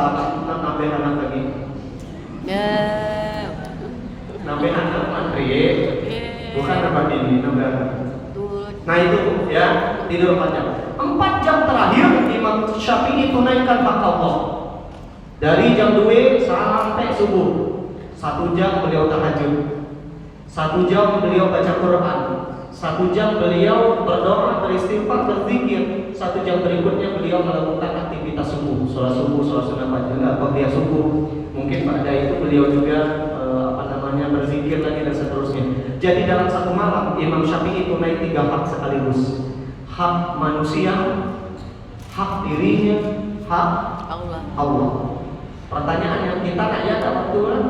nambah anak lagi. Ya. Nambah anak mantri. Bukan nambah ini, nambah anak. Nah itu ya tidur 4 jam. 4 jam terakhir Imam Syafi'i tunaikan hak Allah. Dari jam 2 sampai subuh. 1 jam beliau tahajud. 1 jam beliau baca Quran. 1 jam beliau berdoa, beristighfar, berzikir. 1 jam berikutnya beliau melakukan aktivitas subuh, sholat sunat fajar, dia subuh. Mungkin pada itu beliau juga berzikir lagi dan seterusnya. Jadi dalam satu malam Imam Syafi'i tunai 3 hak sekaligus. Hak manusia, hak dirinya, hak Allah. Pertanyaannya, kita nanya ada waktu kan?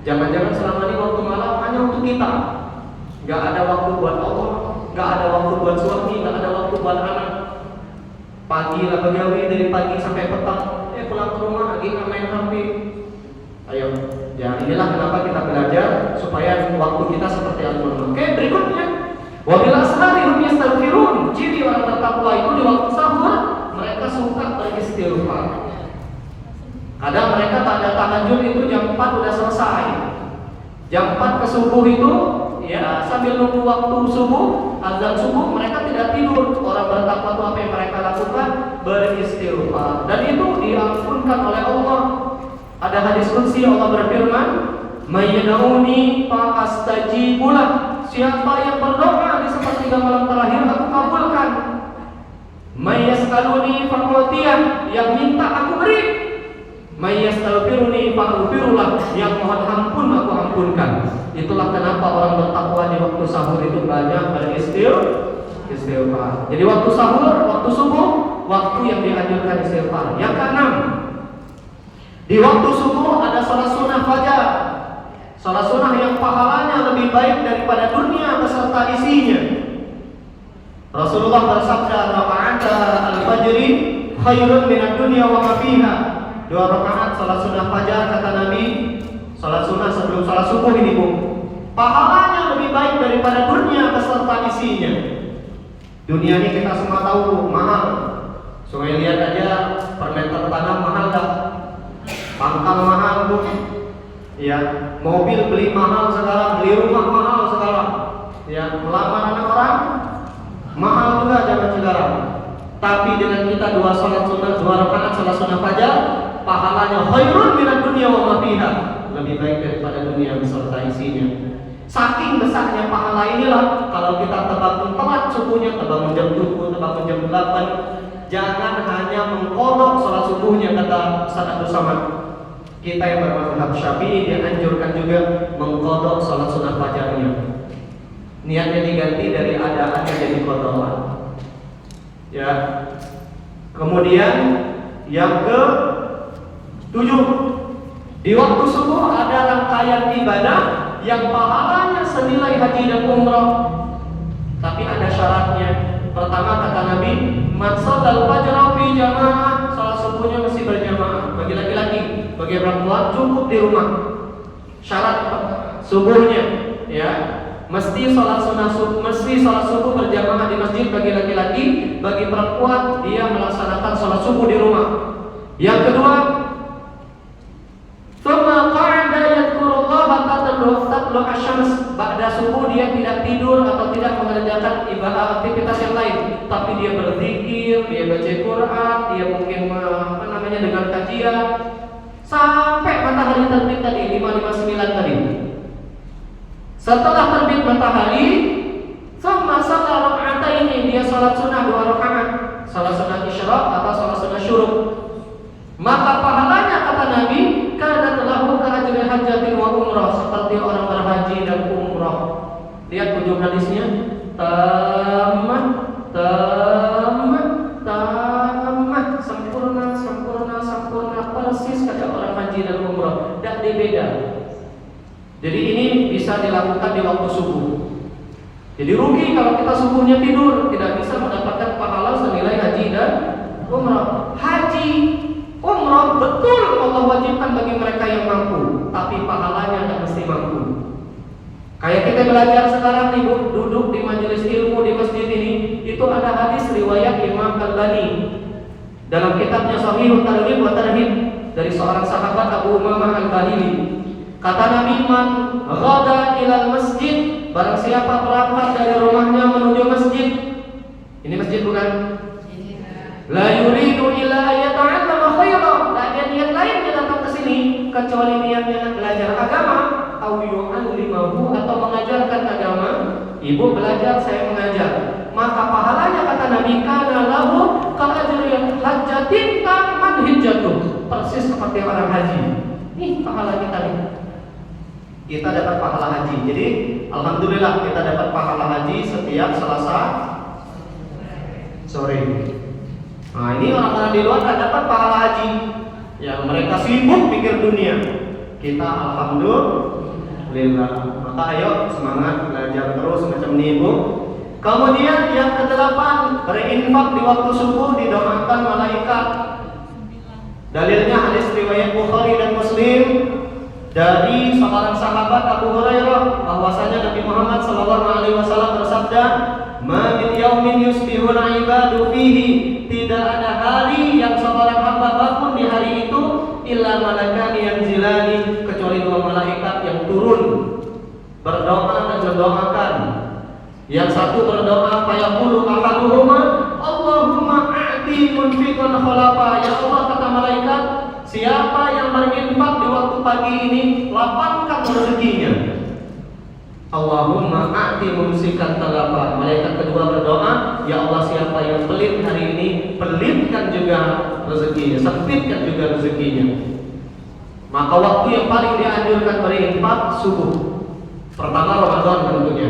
Jangan-jangan selama ini waktu malam hanya untuk kita. Gak ada waktu buat Allah, gak ada waktu buat suami, gak ada waktu buat anak. Pagi lah begawi dari pagi sampai petang, pulang ke rumah lagi main HP. Ayo, ya inilah kenapa kita belajar supaya waktu kita seperti Al-Quran. Oke, berikutnya, wabil ashari hum yastaghfirun. Ciri orang bertakwa itu di waktu sahur mereka suka beristighfar. Kadang mereka pada tahajud itu jam 4 udah selesai. Jam 4 ke subuh itu ya sambil nunggu waktu subuh, azan subuh, mereka tidak tidur. Orang bertakwa itu apa yang mereka lakukan? Beristighfar. Dan itu diampunkan oleh Allah. Ada hadis qudsi Allah berfirman, "Mayyad'uni fa astajibulah." Siapa yang berdoa di sepertiga malam terakhir aku kabulkan. "Mayyas'aluni fa u'tiyah." Yang minta aku beri. "Mayyastaghfiruni fa aghfirullah." Yang mohon ampun aku ampunkan. Itulah kenapa orang bertakwa di waktu sahur itu banyak beristighfar. Jadi waktu sahur, waktu subuh, waktu yang dianjurkan istighfar. Yang keenam, di waktu subuh ada salat sunnah fajar. Salat sunnah yang pahalanya lebih baik daripada dunia beserta isinya. Rasulullah bersabda, "Raka'ata al-fajri khairun minad dunya wa ma fiha." 2 rakaat salat sunnah fajar kata Nabi, salat sunnah sebelum salat subuh ini, Bu. Pahalanya lebih baik daripada dunia beserta isinya. Dunia ini kita semua tahu, Bu, mahal. Soalnya lihat aja per meter tanah mahal dah. Pangkal mahal, Bu. Ya, mobil beli mahal sekarang, beli rumah mahal sekarang. Ya, melamar anak orang mahal juga zaman sekarang. Tapi dengan kita 2 salat sunnah, 2 rakaat salat sunnah fajar, pahalanya khairun minad dunya wa ma fiha. Lebih baik daripada dunia beserta isinya. Saking besarnya pahala inilah kalau kita terbangun telat subuhnya, terbangun jam 7, terbangun jam 8, jangan hanya mengkodok salat subuhnya, kata Ustaz Abdul Somad. Kita yang bermadzhab Syafi'i dianjurkan juga mengkodok salat sunnah fajarnya. Niatnya diganti dari adaan jadi kodokan. Ya. Kemudian yang ke-7, di waktu subuh ada rangkaian ibadah yang pahalanya senilai haji dan umrah. Tapi ada syaratnya. Pertama kata Nabi, "Man shallal fajra fi jamaah." Salat subuhnya mesti berjamaah. Bagi laki-laki, bagi perempuan cukup di rumah. Syarat subuhnya ya, mesti salat subuh berjamaah di masjid bagi laki-laki, bagi perempuan dia melaksanakan salat subuh di rumah. Yang kedua, thumma qa'ada yadhkurullaha tatlu asy-syams. Ba'da subuh dia tidak tidur atau tidak mengerjakan ibadah aktivitas yang lain, tapi dia berzikir, dia baca Quran, dia mungkin dengar kajian sampai matahari terbit tadi 5:59 tadi. Setelah terbit matahari, thumma shalla raka'ataini, dia salat sunnah 2 rakaat, salat sunnah isyraq atau salat sunnah syuruk. Maka pahalanya kata Nabi, kana lahu ka ajri hajjatin wa umrah, seperti orang berhaji dan umrah. Lihat ujung hadisnya, tamat, sempurna, persis kata orang haji dan umrah, tidak beda. Jadi ini bisa dilakukan di waktu subuh. Jadi rugi kalau kita subuhnya tidur, tidak bisa mendapatkan pahala senilai haji dan umrah. Haji, umrah betul Allah wajibkan bagi mereka yang mampu, tapi pahalanya tidak mesti mampu. Kayak kita belajar sekarang nih, duduk di majelis ilmu di masjid ini, itu ada hadis riwayat Imam Al-Albani dalam kitabnya Shahihut Targhib wa Tarhib dari seorang sahabat Abu Umamah Al-Bahili. Kata Nabi, "Man ghada ilal masjid," barang siapa berangkat dari rumahnya menuju masjid. Ini masjid bukan? La yuridu illa yata'allama khairan. Tak ada niat lain dia datang ke sini kecuali niatnya belajar agama, au yu'allimahu, atau mengajarkan agama. Ibu Ibu belajar, saya mengajar. Maka pahalanya kata Nabi kana lahu ka'ajri hajjatin man hijjatuh. Persis seperti orang haji. Nih pahala kita nih. Kita dapat pahala haji. Jadi alhamdulillah kita dapat pahala haji setiap Selasa sore. Nah, ini orang-orang di luar tak dapat pahala haji. Yang mereka sibuk pikir dunia. Kita alhamdulillah. Maka ayo semangat belajar terus macam ini Ibu. Kemudian yang ke-8, berinfak di waktu subuh didoakan malaikat. Dalilnya hadis riwayat Bukhari dan Muslim dari seorang sahabat Abu Hurairah bahwasanya Nabi Muhammad SAW bersabda, "Ma min yaumin yusbihuna ibadu fihi." Tidak ada hari yang seorang hamba bangun di hari itu illa malakani yanzilani, kecuali 2 malaikat yang turun berdoa dan mendoakan. Yang satu berdoa fayaqulu ahaduhuma Allahumma a'ti munfiqan khalafa. Ya Allah, kata malaikat, siapa yang berinfak di waktu pagi ini, lapangkan rezekinya. Allahumma a'ti mumsikan khalafa. Malaikat kedua berdoa, ya Allah, siapa yang pelit hari ini, pelitkan juga rezekinya, sempitkan juga rezekinya. Maka waktu yang paling dianjurkan berinfak subuh. Pertama Ramadan tentunya,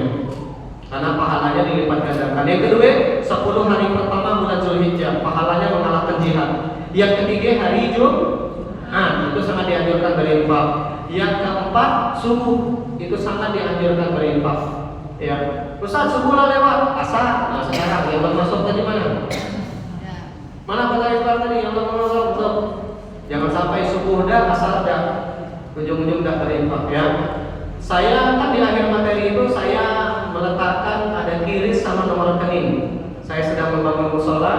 karena pahalanya dilipat gandakan. Yang kedua, 10 hari pertama bulan Zulhijjah, pahalanya mengalahkan jihad. Yang ketiga hari Jumat, itu sangat dianjurkan berinfak. Yang keempat, subuh, itu sangat dianjurkan berinfak. Ya, Ustaz, subuh lah lewat, asar. Nah sekarang yang bermasuk tadi mana? Mana berinfak tadi yang bermasuk? Jangan sampai subuh dah, asar dah, ujung-ujung dah berinfak ya. Saya kan di akhir materi itu saya meletakkan ada kiris sama nomor rekening. Saya sedang membangun musola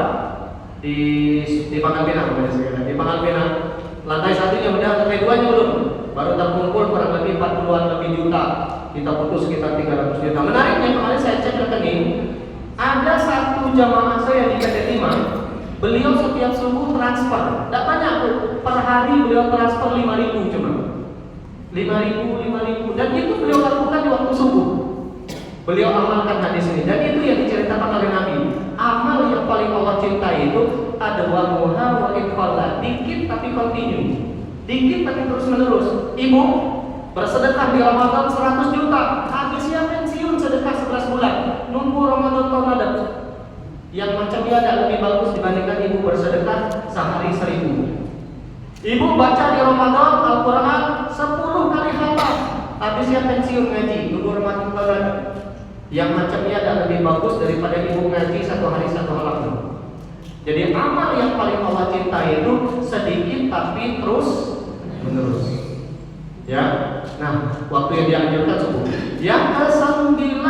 di Pangkal Pinang, di Pangkal Pinang. Lantai 1-nya udah, lantai 2-nya belum. Baru terkumpul kurang lebih 40-an lebih juta. Kita butuh sekitar 300 juta. Menariknya kemarin saya cek rekening, ada satu jamaah saya di PT Timah, beliau setiap subuh transfer. Tak banyak tuh, per hari beliau transfer 5.000 cuma. 5.000 dan itu beliau lakukan di waktu subuh. Beliau amalkan hadis ini dan itu yang diceritakan oleh Nabi. Amal yang paling Allah cintai itu ada wa muha wa iqalla, dikit tapi continue, dikit tapi terus menerus. Ibu bersedekah di Ramadan 100 juta, habisnya pensiun sedekah 11 bulan, nunggu Ramadan tahun ada. Yang macamnya ada lebih bagus dibandingkan ibu bersedekah sehari 1.000. Ibu baca di Ramadan Al-Quran 10 kali khatam, habisnya pensiun ngaji, nunggu Ramadan tahun ada. Yang macamnya ada lebih bagus daripada ibu ngaji 1 hari 1 halaman. Jadi amal yang paling Allah cintai itu sedikit tapi terus menerus. Ya, nah waktu yang dianjurkan subuh. Yang ke-9,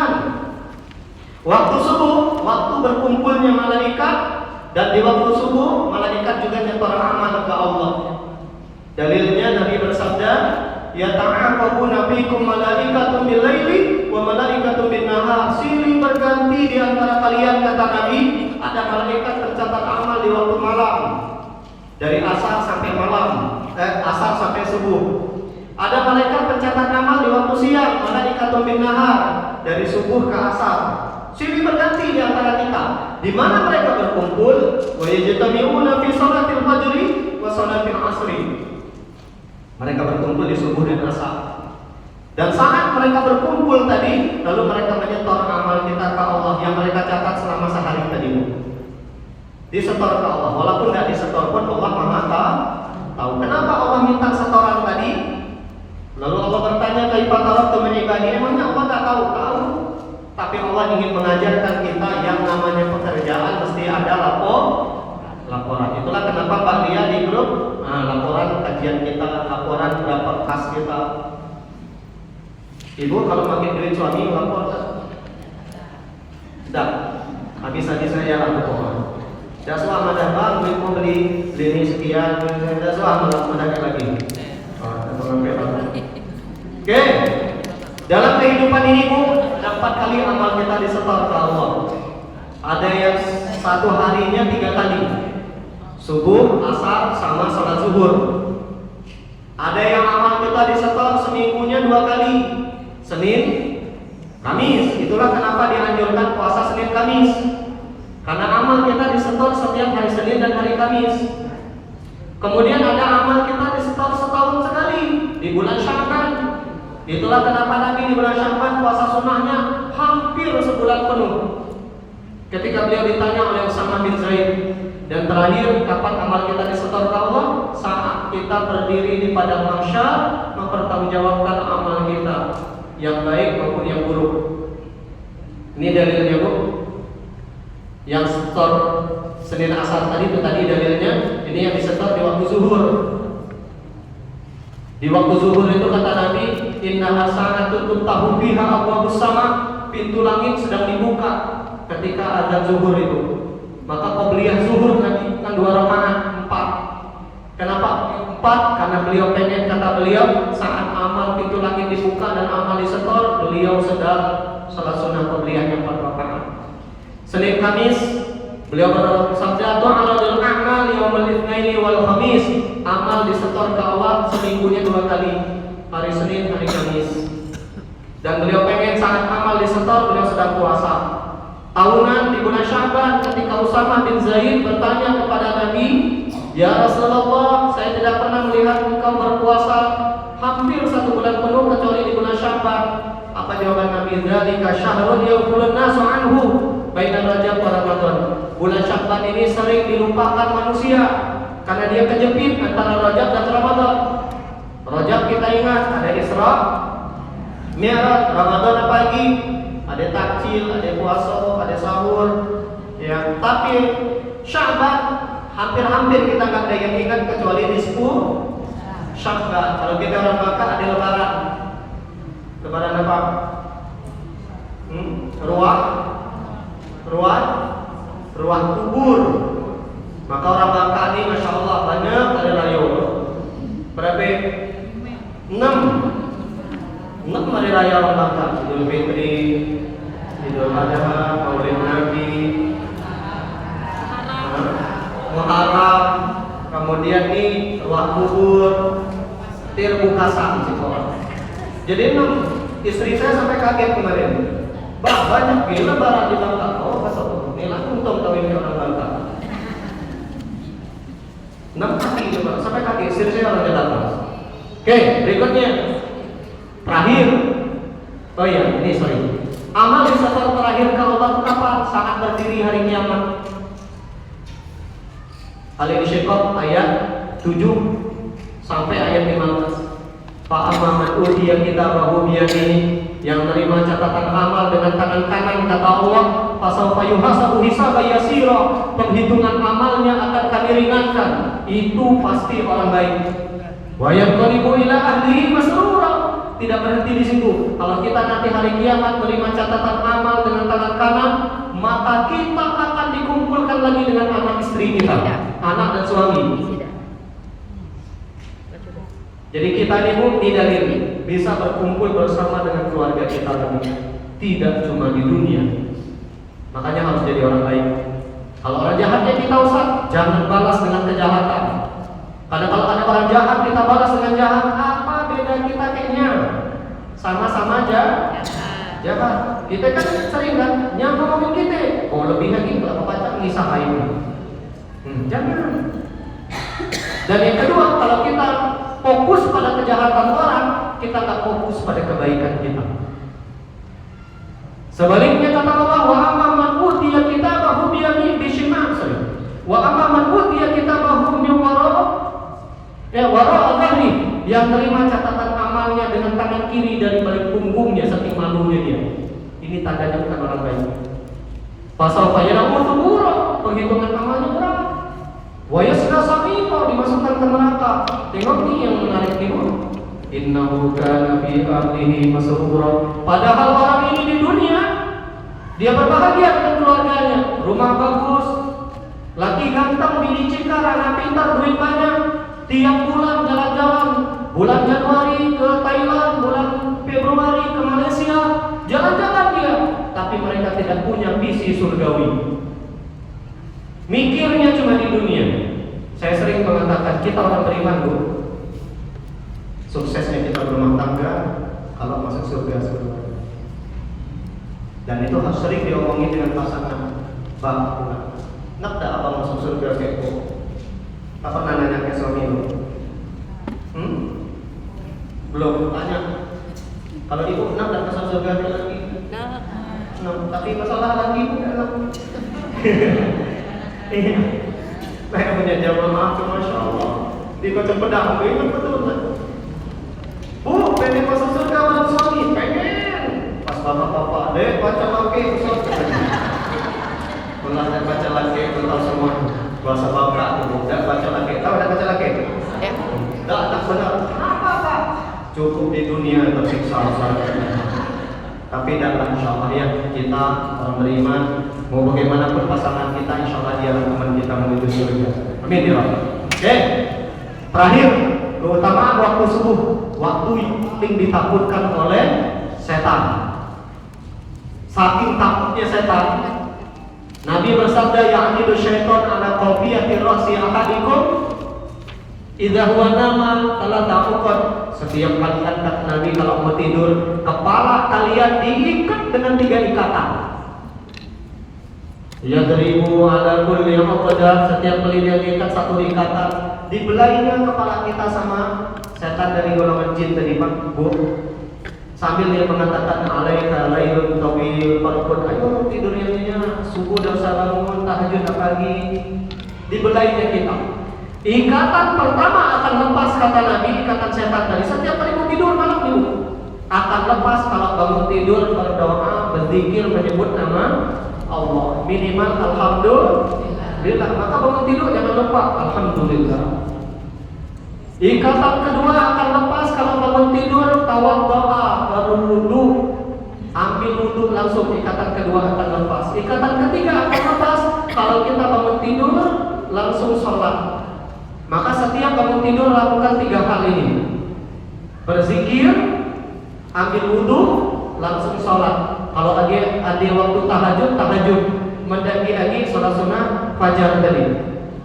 waktu subuh, waktu berkumpulnya malaikat, dan di waktu subuh malaikat juga nyetor amal ke Allah. Dalilnya Nabi bersabda, yata'aqabuna fikum malaikatun bil-laili wa malaikatun bin-nahar. Silih berganti di antara kalian, kata Nabi, ada malaikat tercatat amal di waktu malam. Dari asar sampai malam, asar sampai subuh. Ada malaikat pencatat amal di waktu siang, malaikatun bin-nahar, dari subuh ke asar. Silih berganti di antara kita. Di mana mereka berkumpul? Wa yajtami'una fi shalatil fajri wa shalatil asri. Mereka berkumpul di subuh dan asar. Dan saat mereka berkumpul tadi, lalu mereka menyetor amal kita ke Allah yang mereka catat selama sehari tadi. Disetor ke Allah, walaupun tidak disetor pun Allah Maha tahu. Kenapa Allah minta setoran tadi? Lalu Allah bertanya, kaifa taraktum min ibadi? Emangnya Allah tak tahu? Tahu. Tapi Allah ingin mengajarkan kita yang namanya pekerjaan mesti ada laporan. Itulah kenapa Pak Lia di grup laporan kajian kita, laporan berapa kas kita. Ibu kalau makin duit suami lapor tak? Tidak. Habis-habis saya lapor. Daswa madah bang, duit mau beli ini sekian. Daswa madah lagi. Oke. Dalam kehidupan ini Bu, 4 kali amal kita disetor ke Allah. Ada yang 1 harinya 3 kali, subuh, asar, sama salat zuhur. Ada yang amal kita disetor seminggunya 2 kali, Senin, Kamis. Itulah kenapa dianjurkan puasa Senin Kamis, karena amal kita disetor setiap hari Senin dan hari Kamis. Kemudian ada amal kita disetor setahun sekali di bulan Sya'ban. Itulah kenapa Nabi di bulan Sya'ban puasa sunnahnya hampir sebulan penuh. Ketika beliau ditanya oleh Usamah bin Zaid, dan terakhir kapan amal kita disetor ke Allah? Saat kita berdiri di padang mahsyar mempertanggungjawabkan amal kita yang baik maupun yang buruk. Ini dalilnya, Bu. Yang setor Senin Asar tadi itu tadi dalilnya. Ini yang disetor di waktu zuhur. Di waktu zuhur itu kata Nabi, innaha sa'atun tuftahu biha abwabus sama, pintu langit sedang dibuka ketika azan zuhur itu. Maka qabliyah zuhur Nabi kan 2 rakaat, 4. Kenapa 4? Karena beliau pengen, kata beliau, saat amal pintu langit dibuka dan amal disetor, beliau sedang salat sunnah qabliyahnya 4 rakaat. Senin Kamis beliau bersabda, "Tu'aradul a'mal yaumul itsnaini wal khamis." Amal disetor ke Allah seminggunya 2 kali, hari Senin, hari Kamis. Dan beliau pengen saat amal disetor beliau sedang puasa. Tahunan di bulan Sya'ban ketika Usamah bin Zaid bertanya kepada Nabi, "Ya Rasulullah, saya tidak pernah melihat engkau berpuasa hampir 1 bulan penuh kecuali di bulan Sya'ban." Apa jawaban Nabi? "Dzalika syahrun yaqulun nasu anhu baina Rajab wa Ramadan." Bulan Sya'ban ini sering dilupakan manusia karena dia kejepit antara Rajab dan Ramadan. Rajab kita ingat ada Isra, Mi'raj, Ramadan pagi, ada takjil, ada puasa, ada sahur, ya. Tapi Sya'ban hampir-hampir kita nggak ada yang ingat kecuali nisfu Sya'ban. Kalau kita orang Batak ada Lebaran. Lebaran apa? Ruah kubur. Maka orang Batak ini Masya Allah banyak ada raya. Berapa? 6 hari raya orang Batak. Idul Fitri, Idul Adha, Maulid Nabi, Muharram, kemudian nih ruah kubur, Tirbukasan sekolah. Jadi 6. Istri saya sampai kaget kemarin. Bah, banyak gila Lebaran di Batak. Oh, pasal ini lah untung tahu ini orang Batak. 6 kali coba, sampai kaget. Istri saya orang Jakarta. Oke, berikutnya. Terakhir. Oh iya, ini sorry. Amal disetor terakhir kalau Allah kapan? Saat berdiri hari kiamat. Al-Insyiqaq ayat 7 sampai ayat 15. Fa'amman utiya kitabahu biyaminihi, yang menerima catatan amal dengan tangan kanan, kata Allah, fasawfa yuhasabu hisaban yasira, penghitungan amalnya akan kami ringankan. Itu pasti orang baik. Wa yanqalibu ila ahlihi masrura. Tidak berhenti di situ. Kalau kita nanti hari kiamat menerima catatan amal dengan tangan kanan, maka kita akan dikumpulkan lagi dengan anak istri kita, anak dan suami. Jadi kita ini pun tidak bisa berkumpul bersama dengan keluarga kita lagi. Tidak cuma di dunia. Makanya harus jadi orang baik. Kalau orang jahatnya kita usah, jangan balas dengan kejahatan. Karena kalau ada orang jahat kita balas dengan jahat, apa beda kita kayaknya? Sama-sama aja jahat. Kita kan sering kan ngomongin kita. Oh lebih lagi kalau baca ngisahain. Jangan. Dan yang kedua, kalau kita fokus pada kejahatan orang, kita tak fokus pada kebaikan kita. Sebaliknya kata Allah, wa amma man utiya kitabahu bi yaminihi bishimal, wa amma man utiya kitabahu min wara dhahri, yang terima catatan amalnya dengan tangan kiri dari balik punggungnya, saking malunya dia. Ini tandanya bukan orang baik. Pasal fayaramu thubura, penghitungan amalnya berat. Wa yasla sa'ira, dimasukkan ke neraka. Tengok nih yang menarik nih. Innahu kana fi ahlihi masrura. Padahal orang ini di dunia dia berbahagia dengan keluarganya, rumah bagus, laki ganteng, bini cikar, anak pintar, duit banyak. Tiap bulan jalan-jalan, bulan Januari ke Thailand, bulan Februari ke Malaysia, jalan-jalan dia. Tapi mereka tidak punya visi surgawi. Mikirnya cuma di dunia. Saya sering mengatakan kita orang beriman, Bu. Suksesnya kita berumah tangga, kalau masuk surga. Dan itu harus sering diomongin dengan pasangan. Bang, nak dah abang masuk surga kayak kok? Tak pernah nanya ke suami lu? Belum tanya. Kalau ibu nak dah masuk surga kayak lagi? Nah, tapi masalah lagi bukan lagi. Iya. Saya punya jawab maaf, masya Allah. Di kocok pedang, itu betul kan? Bu, pengen masuk surga sama suami, pengen. Pas bapak-bapak, deh baca lagi, Mulai saya baca lagi, itu tahu semua. Bahasa bapak, tidak baca lagi. Tahu tidak baca lagi? Tak benar. Kenapa Pak? Cukup di dunia tersiksa saja. Tapi dalam insya Allah ya, kita orang beriman, mau bagaimanapun pasangan kita, insya Allah dia teman kita menuju surga. Amin ya Allah. Oke. Terakhir, keutamaan waktu subuh, waktu yang paling ditakutkan oleh setan. Saking takutnya setan, Nabi bersabda, "Ya'midu syaitan ala qafiyati ra'si ahadikum idza huwa nama fala ta'uqad." Setiap kalian kata Nabi kalau mau tidur, kepala kalian diikat dengan 3 ikatan. Yadribu ala kulli uqdah, setiap kali dia diikat 1 ikatan, dibelainya kepala kita sama setan dari golongan jin tadi Pak, Bu. Sambil dia mengatakan alaika lailun tawil farqud, ayo tidur yang nyenyak, subuh dan bangun, tahajud pagi. Dibelainya kita. Ikatan pertama akan lepas kata Nabi, ikatan setan tadi. Setiap kali mau tidur malam minggu akan lepas kalau bangun tidur berdoa, berzikir, menyebut nama Allah. Minimal alhamdulillah. Maka bangun tidur jangan lupa alhamdulillah. Ikatan kedua akan lepas kalau bangun tidur tawaddoa, baru wudu, ambil wudu langsung, ikatan kedua akan lepas. Ikatan ketiga akan lepas kalau kita bangun tidur langsung sholat. Maka setiap bangun tidur lakukan 3 hal ini: berzikir, ambil wudu, langsung sholat. Kalau lagi ada waktu tahajud, mendaki sholat sunnah fajar tadi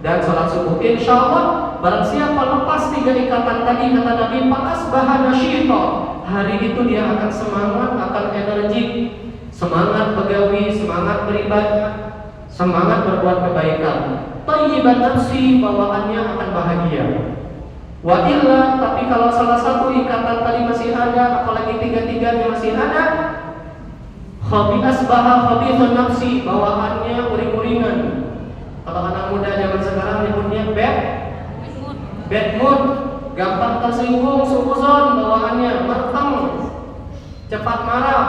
dan sholat subuh. Insya Allah barang siapa lepas 3 ikatan tadi, kata Nabi, fa'asbaha nasyita, hari itu dia akan semangat, akan energi, semangat begawi, semangat beribadah, semangat berbuat kebaikan. Thayyiban nafsi, bawaannya akan bahagia. Wa illa, tapi kalau salah satu ikatan tadi masih ada, apalagi 3-3-nya masih ada, asbaha khabithun nafsi, bawaannya uring-uringan. Kalau anak muda zaman sekarang nyebutnya bad mood, gampang tersinggung, suuzon, bawaannya merteng, cepat marah,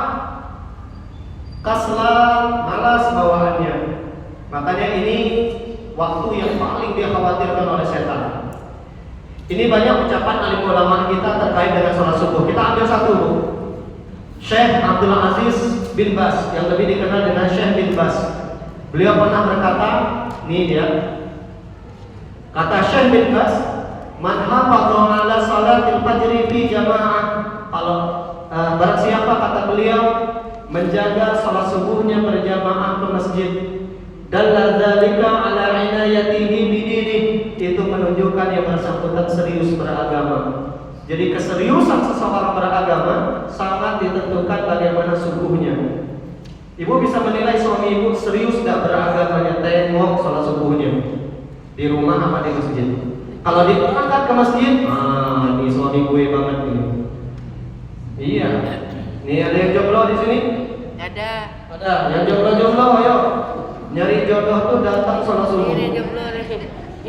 kaslan, malas bawaannya. Makanya ini waktu yang paling dikhawatirkan oleh setan. Ini banyak ucapan alim ulama kita terkait dengan sholat subuh. Kita ambil satu, Syekh Abdul Aziz bin Bas, yang lebih dikenal dengan Syekh bin Bas. Beliau pernah berkata, nih dia, kata Syekh bin Bas, man hafadha ala salatil fajri fi jamaah, kalau barang siapa, kata beliau, menjaga salat subuhnya berjamaah ke masjid, dalla dzalika ala inayatihi bidinihi, itu menunjukkan yang bersangkutan serius beragama. Jadi keseriusan seseorang beragama sangat ditentukan bagaimana subuhnya. Ibu bisa menilai suami ibu serius tidak beragamanya, tengok salat subuhnya di rumah apa di masjid. Kalau diangkat ke masjid, ini suami gue banget ini. Iya. Nih ada yang jomblo di sini? Ada. Ada. Yang jomblo, ayo. Nyari jodoh tuh datang salat subuh.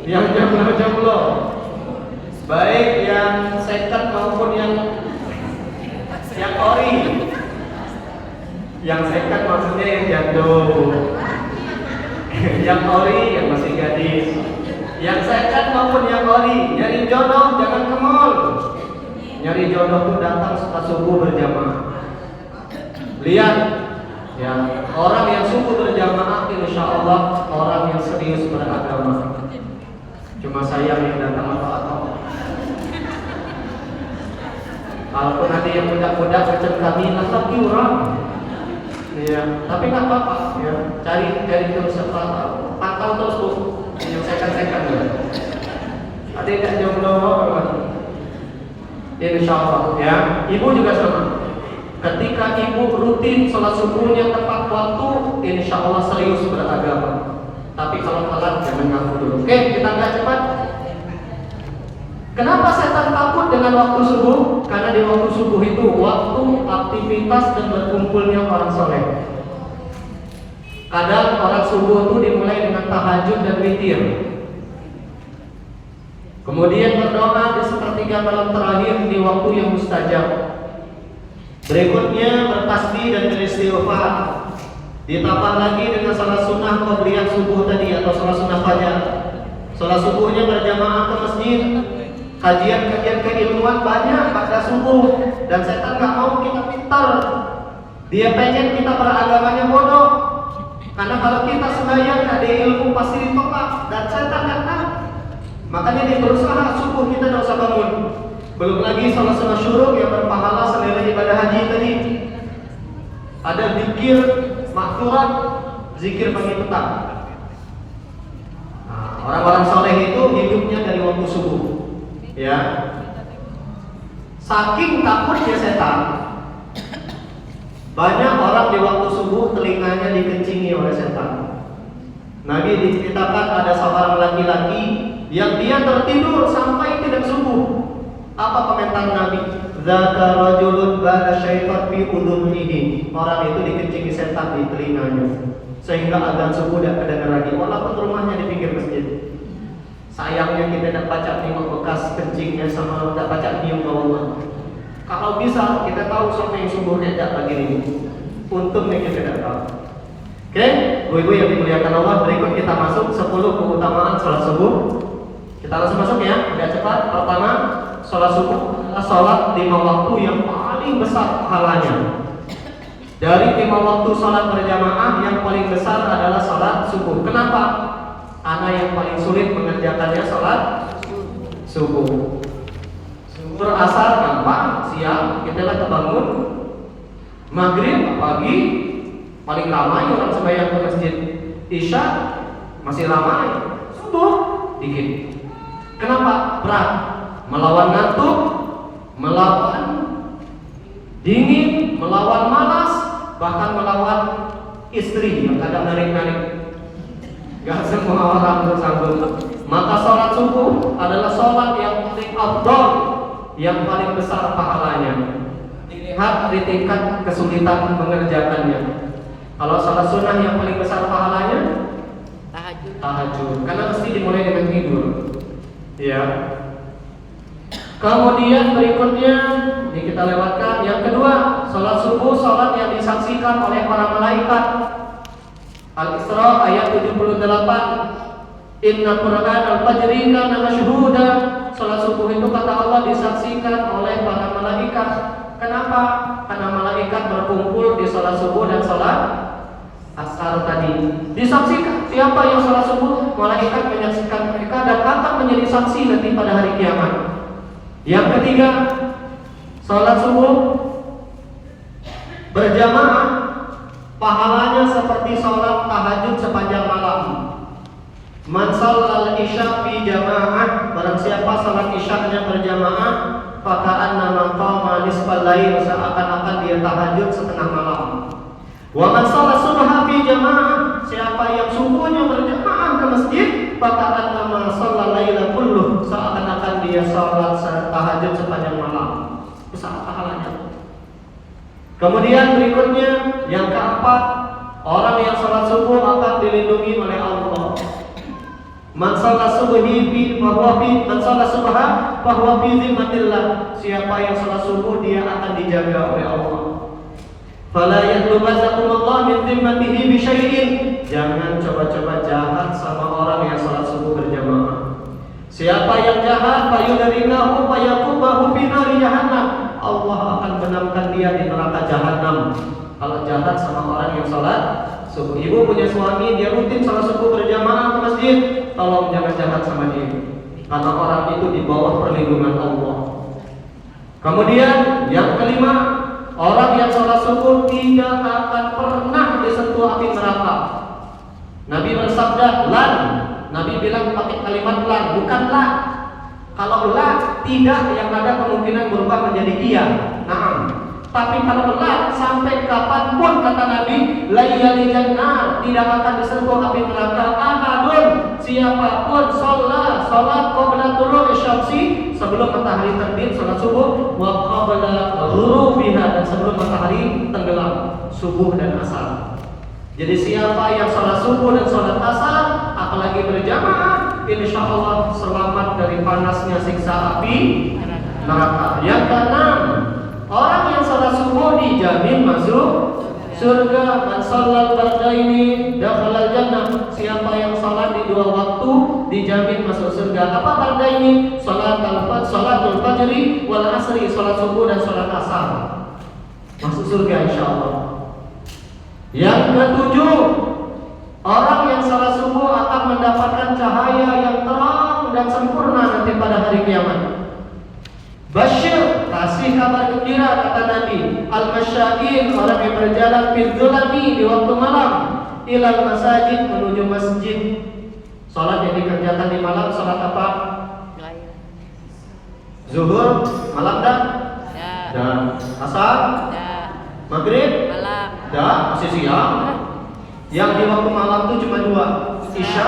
Yang jomblo. Baik yang second maupun yang ori. Yang second maksudnya yang jatuh. Yang ori yang masih gadis. Yang second maupun yang ori, nyari jodoh jangan ke mall. Nyari jodoh tuh datang setelah subuh berjamaah. Lihat, ya, orang yang subuh berjamaah insya Allah orang yang serius beragama. Cuma saya yang datang atau kalaupun nanti yang muda-muda macam kami, lagi orang. Iya, tapi nggak apa-apa. Ya, cari terus pantau terus bu. Yang second ya. Ada yang jomblo, insya Allah ya. Ibu juga sama. Ketika ibu rutin sholat subuhnya tepat waktu, insya Allah serius beragama. Tapi kalau telat jangan ngaku dulu. Oke, kita agak cepat. Kenapa setan takut dengan waktu subuh? Karena di waktu subuh itu waktu aktivitas dan berkumpulnya orang soleh. Kadang orang subuh itu dimulai dengan tahajud dan witir. Kemudian berdoa di sepertiga malam terakhir di waktu yang mustajab. Berikutnya bertasbih dan beristighfar. Ditambah lagi dengan salat sunnah qabliyah subuh tadi atau salat sunnah fajar. Salat subuhnya berjamaah ke masjid. Kajian-kajian keilmuan banyak pada subuh, dan setan gak mau kita pintar. Dia pengen kita beragamanya bodoh. Karena kalau kita sembahyang ada ilmu pasti ditolak, dan setan gak tahu. Makanya dia berusaha subuh kita tidak usah bangun. Belum lagi salat sunnah syuruk yang berpahala senilai ibadah haji tadi. Ada zikir makfurat, zikir pagi petang. Nah, orang-orang soleh itu hidupnya dari waktu subuh. Ya, saking takutnya setan, banyak orang di waktu subuh telinganya dikencingi oleh setan. Nabi diceritakan ada seorang laki-laki yang dia tertidur sampai tidak subuh. Apa komentar Nabi? Zaka rajulun bala syaitan fi udhunihi. Orang itu dikencingi setan di telinganya sehingga azan subuh tidak kedengar lagi walaupun rumahnya di pinggir masjid. Sayangnya kita tidak baca nyium bekas kencingnya sama tidak baca nyium baunya. Kalau bisa kita tahu siapa yang subuh tidak lagi ini. Untungnya kita tidak tahu. Oke, ibu-ibu yang dimuliakan Allah, berikut kita masuk 10 keutamaan sholat subuh. Kita langsung masuk ya, agak cepat. Pertama, sholat subuh adalah sholat 5 waktu yang paling besar pahalanya. Dari 5 waktu sholat berjamaah, yang paling besar adalah sholat subuh. Kenapa? Anak yang paling sulit mengerjakannya sholat subuh. Subuh asar gampang, siang kita lah terbangun. Maghrib pagi paling ramai orang sembahyang ke masjid. Isya masih ramai. Subuh dikit. Kenapa? Berat. Melawan ngantuk, melawan dingin, melawan malas, bahkan melawan istri yang kadang narik-narik. Gak semua orang bersambung. Maka sholat subuh adalah sholat yang paling afdal, yang paling besar pahalanya. Dilihat di tingkat kesulitan mengerjakannya. Kalau sholat sunnah yang paling besar pahalanya tahajud. Karena mesti dimulai dengan tidur. Ya. Kemudian berikutnya ini kita lewatkan. Yang kedua, sholat subuh sholat yang disaksikan oleh para malaikat. Al-Isra ayat 78. Inna Qur'an al-fajri kana masyhuda. Salat subuh itu kata Allah disaksikan oleh para malaikat. Kenapa? Karena malaikat berkumpul di salat subuh dan salat asar tadi. Disaksikan siapa yang salat subuh, malaikat menyaksikan mereka dan akan menjadi saksi nanti pada hari kiamat. Yang ketiga, salat subuh berjamaah pahalanya seperti sholat tahajud sepanjang malam. Man shallal isya fi jamaah, barang siapa salat isyanya berjamaah, faka'anna man qama nisfal lail, seakan-akan dia tahajud setengah malam. Wa man shalla subha fi jamaah, siapa yang subuhnya berjamaah ke masjid, faka'anna man shalla laila kulluh, seakan-akan dia salat tahajud sepanjang malam. Besar pahalanya. Kemudian berikutnya yang keempat, orang yang salat subuh akan dilindungi oleh Allah. Man salat subhi fi bahwa fi man salat subha bahwa fi zimmatillah. Siapa yang salat subuh dia akan dijaga oleh Allah. Fala yatlubasakum Allah min zimmatihi bi syai'in. Jangan coba-coba jahat sama orang yang salat subuh berjamaah. Siapa yang jahat fayudrikahu fayaqubahu fi nari jahannam. Allah akan benamkan dia di neraka jahanam. Kalau jahat sama orang yang sholat subuh. Ibu punya suami, dia rutin sholat subuh berjamaah ke masjid, tolong jangan jahat sama dia, karena orang itu di bawah perlindungan Allah. Kemudian yang kelima, orang yang sholat subuh tidak akan pernah disentuh api neraka. Nabi bersabda, lan. Nabi bilang pakai kalimat lan, bukan la. Kalau la tidak, yang ada kemungkinan berubah menjadi iya. Naam. Tapi kalau kelak sampai kapanpun kata Nabi, layali jannah, tidak akan disentuh api neraka ahadun, siapapun sholat qabla tulu'i syamsi, sebelum matahari terbit sholat subuh, wa qabla ghurubiha, dan sebelum matahari tenggelam subuh dan asar. Jadi siapa yang sholat subuh dan sholat asar apalagi berjamaah, insya Allah selamat dari panasnya siksa api neraka. Yang keenam, orang yang sholat subuh dijamin masuk surga. Man shallal bardaini dakhalal jannah. Siapa yang sholat di dua waktu dijamin masuk surga. Apa bardaini? Sholatul fajri wal asri, sholat subuh dan sholat asar. Masuk surga insya Allah. Yang ketujuh, orang yang sholat subuh akan mendapatkan cahaya yang terang dan sempurna nanti pada hari kiamat. Basyir, kasih kabar gembira kata Nabi. Al-masya'in, orang yang berjalan fidzulami di waktu malam, ilal masajid, menuju masjid. Salat yang dikerjakan di malam, salat apa? Zuhur, malam dah? Dan asar? Maghrib? Malam. Dah, masih siang. Yang di waktu malam itu cuma dua, isya,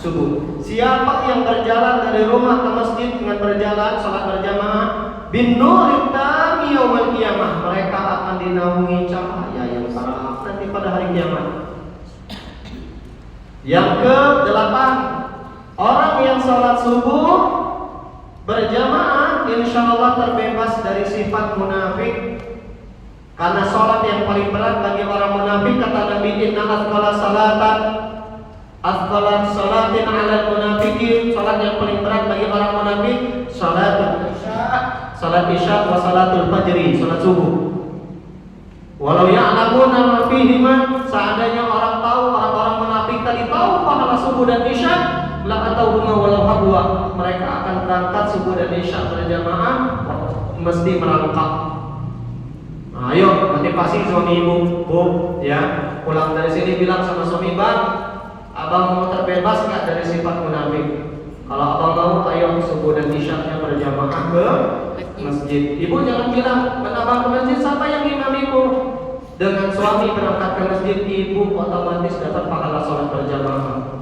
subuh. Siapa yang berjalan dari rumah ke masjid dengan berjalan salat berjamaah, bin nurit tami yaumil qiyamah, mereka akan dinaungi cahaya yang terang nanti pada hari kiamat. Yang ke-8, orang yang salat subuh berjamaah insya Allah terbebas dari sifat munafik. Karena sholat yang paling berat bagi orang munafik kata Nabi, inna azqala salatin 'alal munafiqin. Sholat yang paling berat bagi orang munafik salat isya wa salatul fajri, sholat subuh. Walau ya'lamuna ma fihima, seandainya orang-orang munafik tadi tahu pahala subuh dan isya, la atauhuma walau habwa, mereka akan berangkat subuh dan isya berjamaah mesti merangkak. Nah, ayo motivasi suami ibu, bu, ya, pulang dari sini bilang sama suami, bang, abang mau terbebas nggak dari sifat munafik? Kalau abang mau, ayo subuh dan isyaknya berjamaah ke masjid. Ibu jangan bilang, abang ke masjid, siapa yang imamiku? Dengan suami berangkat ke masjid, ibu otomatis dapat pahala sholat berjamaah.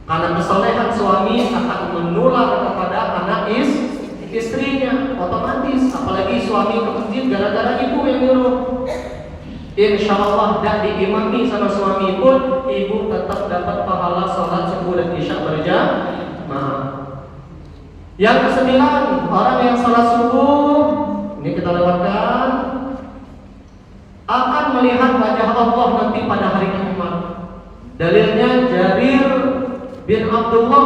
Karena kesolehan suami akan menular kepada anak istrinya otomatis, apalagi suami ke masjid gara-gara ibu yang nyuruh. Insya Allah tidak diimami sama suami pun, ibu tetap dapat pahala sholat subuh dan isya berjamaah. Yang ke-9, orang yang sholat subuh, ini kita lewatkan, akan melihat wajah Allah nanti pada hari kiamat. Dalilnya Jarir bin Abdullah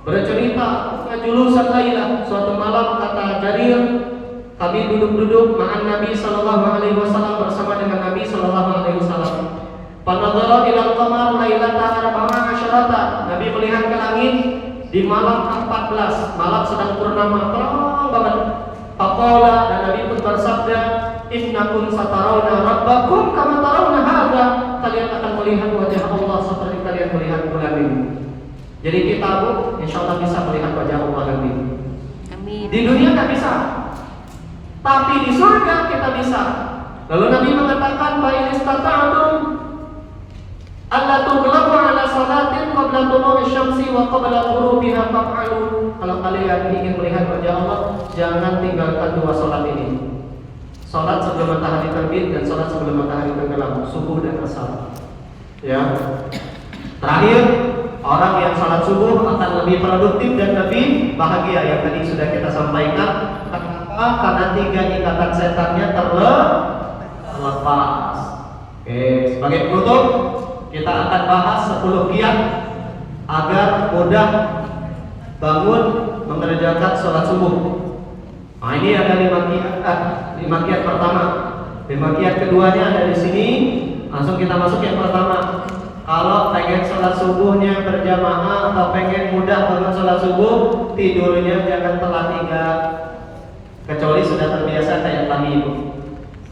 bercerita, julusan Lailah, suatu malam kata Jarir, kami duduk-duduk ma'an Nabi sallallahu alaihi wasallam, bersama dengan Nabi sallallahu alaihi wasallam. Panadhara ila al-qamar lailata arba'a asyarata. Nabi melihat ke langit di malam 14, malam sedang purnama, terang banget. Faqala, dan Nabi pun bersabda, innakum satarawna rabbakum kama tarawna hadza. Kalian akan melihat wajah Allah seperti kalian melihat bulan ini. Jadi kita, bu, insya Allah bisa melihat wajah Allah nanti. Amin. Di dunia nggak bisa, tapi di surga kita bisa. Lalu Nabi mengatakan, "Fa in istata'tum alla tughlabu 'ala salatin qabla tulu'i syamsi wa qabla ghurubiha faf'alu." Kalau kalian ingin melihat wajah Allah, jangan tinggalkan dua salat ini. Salat sebelum matahari terbit dan salat sebelum matahari tenggelam, subuh dan asar. Ya. Terakhir, orang yang salat subuh akan lebih produktif dan lebih bahagia, yang tadi sudah kita sampaikan. Kenapa? Karena 3 ikatan setannya terlepas. Oke, sebagai penutup kita akan bahas 10 kiat agar mudah bangun mengerjakan salat subuh. Nah, ini ada 5 kiat pertama. 5 kiat keduanya ada di sini. Langsung kita masuk yang pertama. Kalau pengen sholat subuhnya berjamaah atau pengen mudah bangun sholat subuh, tidurnya jangan telat 3. Kecuali sudah terbiasa kayak kami, ibu.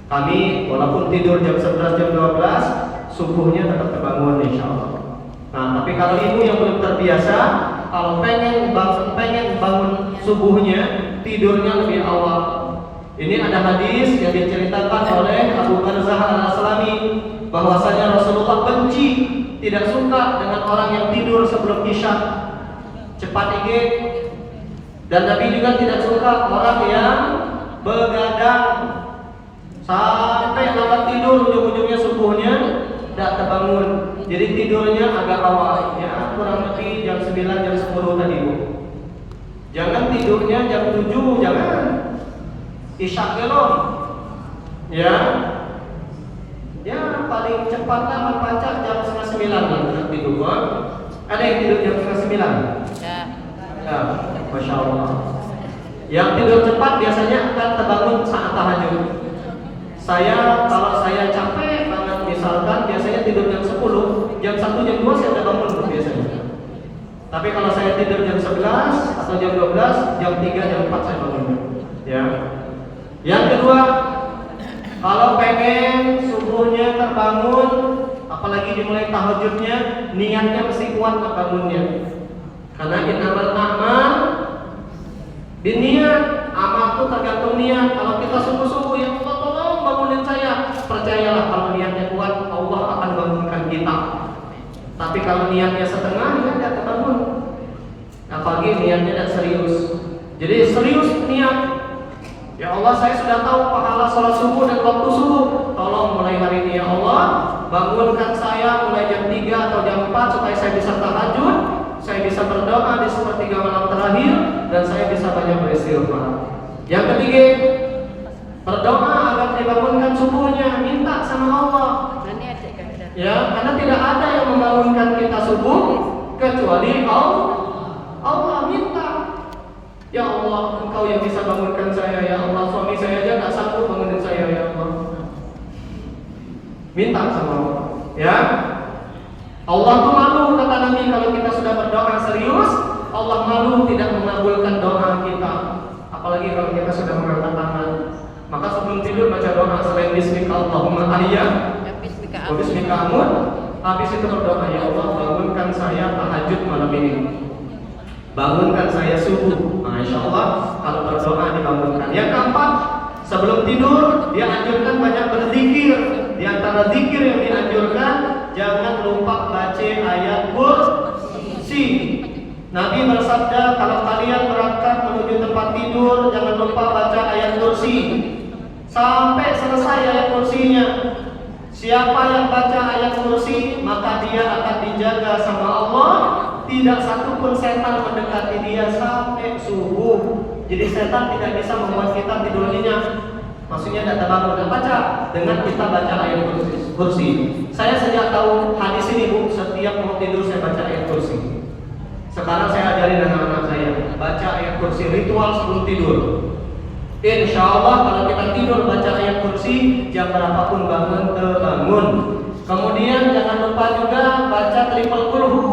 Kami walaupun tidur jam 11, jam 12, subuhnya tetap terbangun insya Allah. Nah, tapi kalau ibu yang belum terbiasa, kalau pengen bangun subuhnya, tidurnya lebih awal. Ini ada hadis yang diceritakan oleh Abu Barzah Al-Aslami bahwasanya Rasulullah benci, tidak suka dengan orang yang tidur sebelum isya, cepat ingin. Dan Nabi juga tidak suka orang yang begadang sampai lambat tidur, ujung-ujungnya subuhnya tidak terbangun. Jadi tidurnya agak awal, ya kurang lebih jam 9, jam 10 tadi Bu. Jangan tidurnya jam 7, jangan. Isya belum. Ya. Ya paling cepatlah membaca jam 8:30 lah tidur. Ada yang tidur jam 8:30? Ya. Ya, Masya Allah. Yang tidur cepat biasanya akan terbangun saat tahajud. Kalau saya capek banget misalkan biasanya tidur jam 10, jam 1, jam 2 saya udah bangun biasanya. Tapi kalau saya tidur jam 11 atau jam 12, jam 3, jam 4 saya bangun. Ya. Yang kedua, kalau pengen subuhnya terbangun, apalagi dimulai tahajudnya, niatnya mesti kuat bangunnya. Karena innamal a'mal binniat, amal itu tergantung niat. Kalau kita subuh-subuh, ya Allah tolong bangunin saya, percayalah kalau niatnya kuat, Allah akan bangunkan kita. Tapi kalau niatnya setengah, ya tidak terbangun. Apalagi niatnya tidak serius. Jadi serius niat. Ya Allah, saya sudah tahu pahala sholat subuh dan waktu subuh. Tolong mulai hari ini ya Allah, bangunkan saya mulai jam 3 atau jam 4 supaya saya bisa tahajud, saya bisa berdoa di sepertiga malam terakhir, dan saya bisa banyak beristighfar. Yang ketiga, berdoa agar dibangunkan subuhnya, minta sama Allah. Ya, karena tidak ada yang membangunkan kita subuh kecuali Allah. Minta. Ya Allah, Engkau yang bisa bangunkan saya ya Allah. Suami saya aja nggak sanggup bangunin saya ya Allah. Minta sama Allah. Ya. Allah tuh malu, kata Nabi, kalau kita sudah berdoa serius, Allah malu tidak mengabulkan doa kita. Apalagi kalau kita sudah mengangkat tangan. Maka sebelum tidur baca doa selain bismika Allahumma ahya wa bismika amut. Habis itu berdoa, ya Allah bangunkan saya tahajud malam ini. Bangunkan saya subuh. Masya Allah, kalau berdoa dibangunkan. Yang keempat, sebelum tidur dianjurkan banyak berzikir. Di antara zikir yang dianjurkan, jangan lupa baca ayat kursi. Nabi bersabda, kalau kalian berangkat menuju tempat tidur, jangan lupa baca ayat kursi sampai selesai ayat kursinya. Siapa yang baca ayat kursi, maka dia akan dijaga sama Allah. Tidak satupun setan mendekati dia sampai subuh. Jadi setan tidak bisa membuat kita tidur nyenyak. Maksudnya tidak terbangun. Dan baca dengan kita baca ayat kursi. Saya sejak tahu hadis ini Bu, setiap mau tidur saya baca ayat kursi. Sekarang saya ajarin anak-anak saya baca ayat kursi, ritual sebelum tidur. Insya Allah kalau kita tidur baca ayat kursi, jam berapapun bangun terbangun. Kemudian jangan lupa juga baca triple kulhu.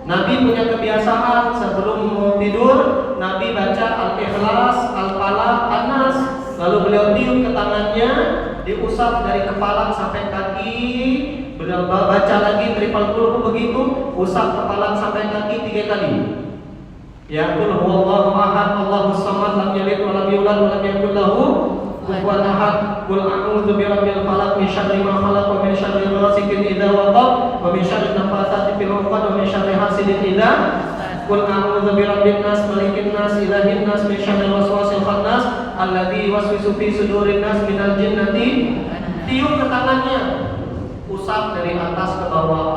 Nabi punya kebiasaan sebelum mau tidur, Nabi baca Al-Ikhlas, Al-Falaq, An-Nas. Lalu beliau tiup ke tangannya, diusap dari kepala sampai kaki. Beliau baca lagi triple kulhu begitu, usap kepala sampai kaki 3 kali. Ya qul huwallahu ahad, Allahus samad, lam yalid wa lam yulad wa lam yakul lahu kufuwan ahad. Qul a'udzu birabbil falaq min syarri ma khalaq wa min syarri ghasiqin idza waqab wa min syarri nafatsati fil 'uqad wa min syarri hasidin idza. Qul a'udzu birabbin nas, malikin nas, ilahin nas, min syarril waswasil khannas alladzi yuwaswisu fi sudurin nas minal jinnati. Tiup ke tangannya, usap dari atas ke bawah.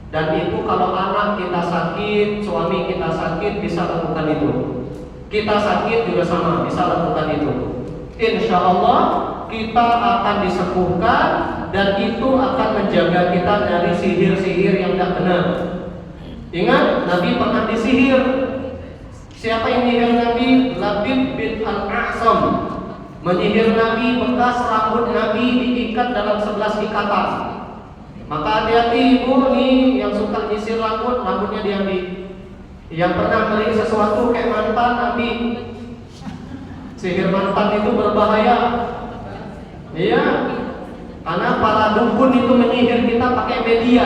Dan itu kalau anak kita sakit, suami kita sakit, bisa lakukan itu. Kita sakit juga sama, bisa lakukan itu. Insya Allah kita akan disembuhkan, dan itu akan menjaga kita dari sihir-sihir yang tidak benar. Ingat, Nabi pernah disihir. Siapa yang menyihir Nabi? Labid bin Al-A'sam menyihir Nabi, bekas rambut Nabi diikat dalam 11 ikatan. Maka hati-hati ibu nih yang suka nyisir rambutnya diambil. Yang pernah beli sesuatu kayak mantan Nabi. Sihir mantan itu berbahaya. Iya. Karena para dukun itu menyihir kita pakai media.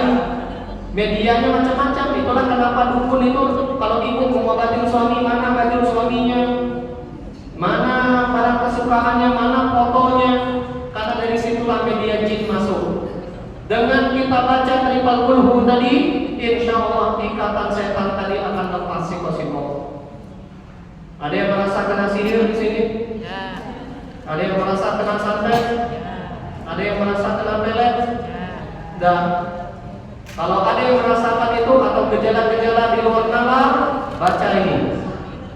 Medianya macam-macam. Itulah kenapa dukun itu kalau ibu mau ngobatin suami, mana baju suaminya, mana barang kesukaan kesukaannya, mana fotonya, karena dari situlah media jin masuk. Dengan kita baca tripal kulhu tadi, insya Allah ikatan setan tadi akan lepas siko-siko. Ada yang merasa kena sihir di sini? Ya. Ada yang merasa kena santet? Ya. Ada yang merasa kena pelet? Ya. Dan kalau ada yang merasakan itu atau gejala-gejala di luar nalar, baca ini.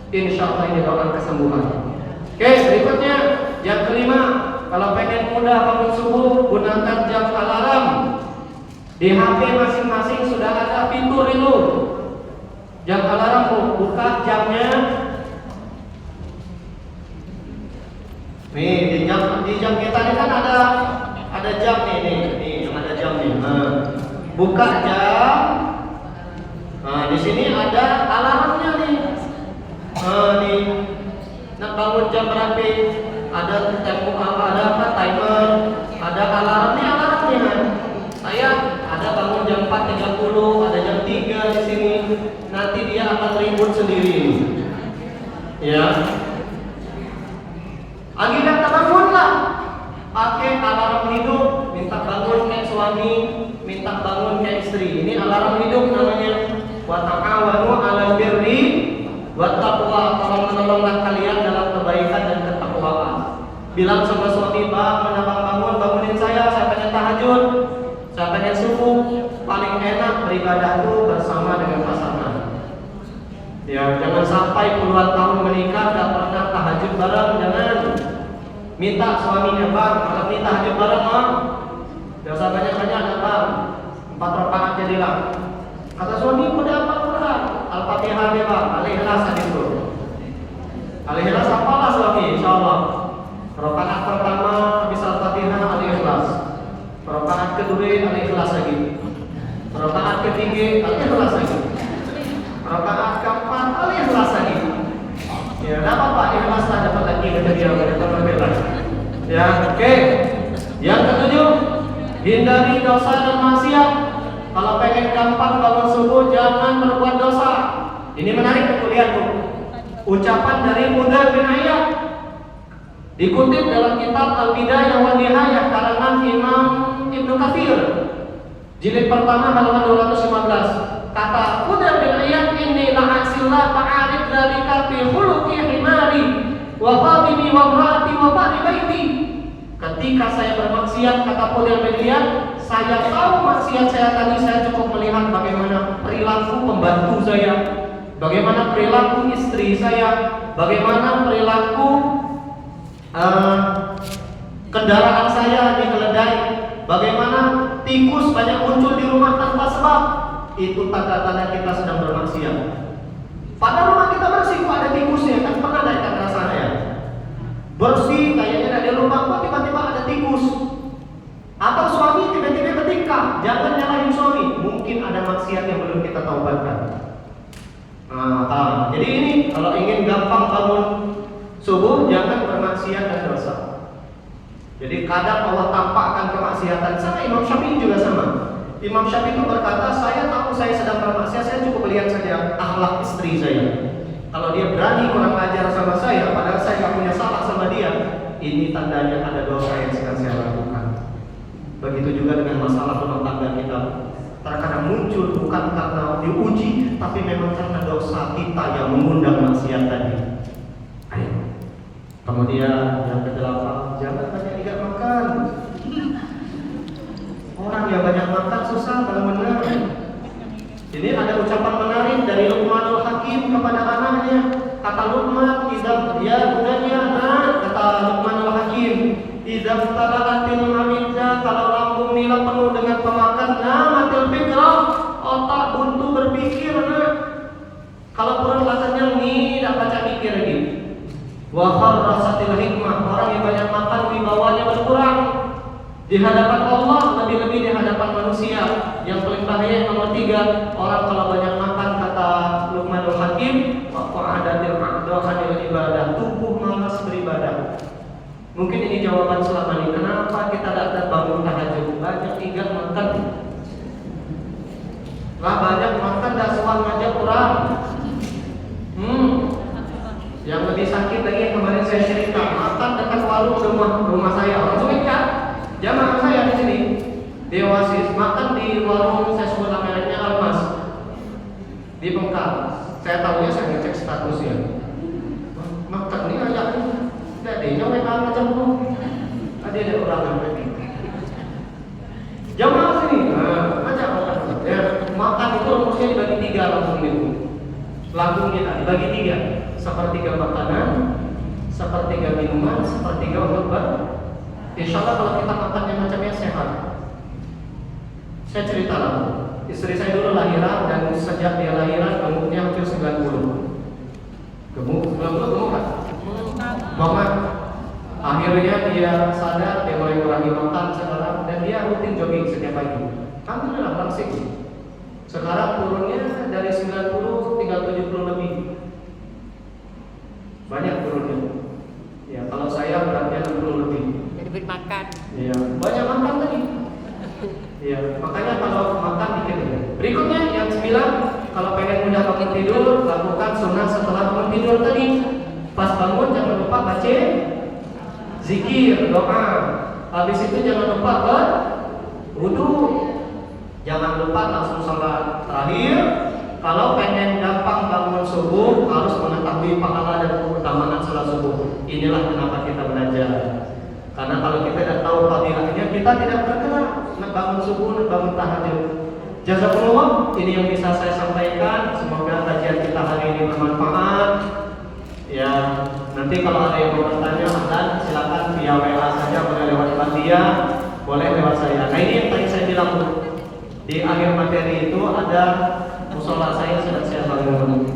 Insya Allah ini doa kesembuhan. Oke, berikutnya yang kelima, kalau pengen mudah bangun subuh, gunakan jam alarm. Di HP masing-masing sudah ada fitur itu. Jam alarm, buka jamnya. Nih di jam kita ini kan ada jam nih ada jam nih. Buka jam. Nah di sini ada alarmnya nih. Nih, nak bangun jam berapa? Ada tempo, ada apa timer, ada alarmnya kan. Saya ada bangun jam 4.30, ada jam 3 di sini. Nanti dia akan ribut sendiri. Ya. Akhirnya bangunlah. Pakai alarm hidup, minta bangun kayak suami, minta bangun kayak istri. Ini alarm hidup namanya. Wa ta'awanu 'alal birri wat taqwa. Tolong-menolonglah kalian dalam kebaikan dan ketakwaan. Bilang sama suami, "Bang, menabang bangunin saya pengen tahajud, saya pengen subuh." Paling enak beribadah itu bersama dengan pasangan. Ya, jangan sampai puluhan tahun menikah gak pernah tahajud bareng, jangan. Minta suaminya, "Bang, malam ini tahajud bareng, Bang." Gak usah banyak-banyak, Bang. 4 rakaat jadilah. Kata suami, "Udah apa Quran? Al-Fatihah deh, Bang. Al-Ikhlas itu." Al-Ikhlas apalah suami, insyaallah. Rakaat pertama habis Al-Fatihah Al-Ikhlas. Rakaat kedua Al-Ikhlas lagi. Rakaat ketiga Al-Ikhlas lagi. Rakaat keempat Al-Ikhlas lagi. Ya, enggak apa-apa, ikhlas lah dapat lagi kata dia berbeda. Ya, oke. Yang ketujuh, hindari dosa dan maksiat. Kalau pengen gampang bangun subuh, jangan berbuat dosa. Ini menarik untuk lihat, Bu. Ucapan dari Mudar bin Ayyad dikutip dalam kitab Al-Bidayah wa Nihayah karangan Imam Ibnu Katsir, jilid pertama halaman 215. Kata Mudar bin Ayyad, "Inni la'asillah fa'arif dzalika fi khuluqi himari wa fadimi wa imraati wa fari baiti." Ketika saya bermaksiat, kata Mudar bin Ayyad, saya tahu maksiat saya tadi, saya cukup melihat bagaimana perilaku pembantu saya, bagaimana perilaku istri saya, bagaimana perilaku kendaraan saya dikeledai, bagaimana tikus banyak muncul di rumah tanpa sebab. Itu tanda-tanda kita sedang bermaksiat. Pada rumah kita bersih, kok ada tikusnya, kan pernah ada ikan rasanya. Bersih, kayaknya ada lubang, kok tiba-tiba ada tikus. Atau suami tiba-tiba bertingkah, jangan nyalahin suami. Mungkin ada maksiat yang belum kita taubatkan. Jadi ini kalau ingin gampang bangun subuh, jangan bermaksiat dan dosa. Jadi kadang Allah tampakkan kemaksiatan. Sama Imam Syafi'i juga sama. Imam Syafi'i itu berkata, saya tahu saya sedang bermaksiat, saya cukup lihat saja akhlak istri saya. Kalau dia berani kurang ajar sama saya, padahal saya nggak punya salah sama dia, ini tandanya ada dosa yang sedang saya lakukan. Begitu juga dengan masalah rumah tangga kita. Terkadang muncul bukan karena diuji, tapi memang karena dosa kita yang mengundang maksiat tadi. Ayo. Kemudian yang ke-8, jangan banyak ingat makan. Orang yang banyak makan susah kalau benar. Ini ada ucapan menarik dari Luqmanul Hakim kepada anaknya. Kata Luqman, dia budanya, kata Luqmanul Hakim, "Idza talaqatil hamidza," kalau lambung nila penuh dengan pemakan, namatil fikrah, otak buntu berpikir, kalau perut rasanya tidak baca mikir lagi. Wa kharrasatil hikmah, orang yang banyak makan wibawanya berkurang di hadapan Allah, lebih-lebih di hadapan manusia. Yang paling bahaya nomor 3, orang kalau banyak makan, kata Luqmanul Hakim, wa qa'adatil a'dha'anil ibadah, tubuh malas beribadah. Mungkin ini jawaban selama ini. Kenapa kita tidak bangun tahajud? Banyak ingat makan. Banyak makan dah soal ngajak orang. Yang lebih sakit lagi yang kemarin saya cerita, makan dekat selalu ke rumah saya. Orang Sumet kan? Jamaah saya di sini di Oasis makan di warung, saya sebut mereknya Almas di Bengkal. Saya tahunya saya ngecek statusnya. Makan ini ajak dadenya WA macam tu. Ada orang yang pergi. Jamaah sini, ajak makan. Ya, makan itu rumusnya dibagi 3 langsung itu. Langsung kita dibagi 3. Sepertiga makanan, sepertiga minuman, sepertiga untuk insya Allah kalau kita makan yang macamnya sehat. Saya cerita lah, istri saya dulu lahiran dan sejak dia lahiran gemuknya hampir 90. Gemuk kan? Banget. Akhirnya dia sadar, dia mulai kurangi makan sekarang dan dia rutin jogging setiap pagi. Alhamdulillah langsing. Sekarang turunnya dari 90 tinggal 70 lebih. Banyak turunnya. Ya, kalau saya beratnya 60 lebih. Jadi makan. Iya, banyak makan tadi. Iya, makanya kalau makan dikit aja. Berikutnya yang 9, kalau pengen mudah bangun tidur, lakukan sunnah setelah bangun tidur tadi. Pas bangun jangan lupa baca zikir, doa. Habis itu jangan lupa berwudu. Jangan lupa langsung sholat. Terakhir, kalau pengen gampang bangun subuh, harus mengetahui pahala dan keutamaan sholat subuh. Inilah kenapa kita belajar. Karena kalau kita tidak tahu fadilahnya, kita tidak bergerak nak bangun subuh, nak bangun tahajud. Jazakumullah, ini yang bisa saya sampaikan. Semoga kajian kita hari ini bermanfaat. Ya, nanti kalau ada yang mau bertanya, silakan via WA saja, boleh lewat dia, boleh lewat saya. Nah ini yang tadi saya bilang tuh. Di akhir materi itu ada musola saya sudah saya bangun.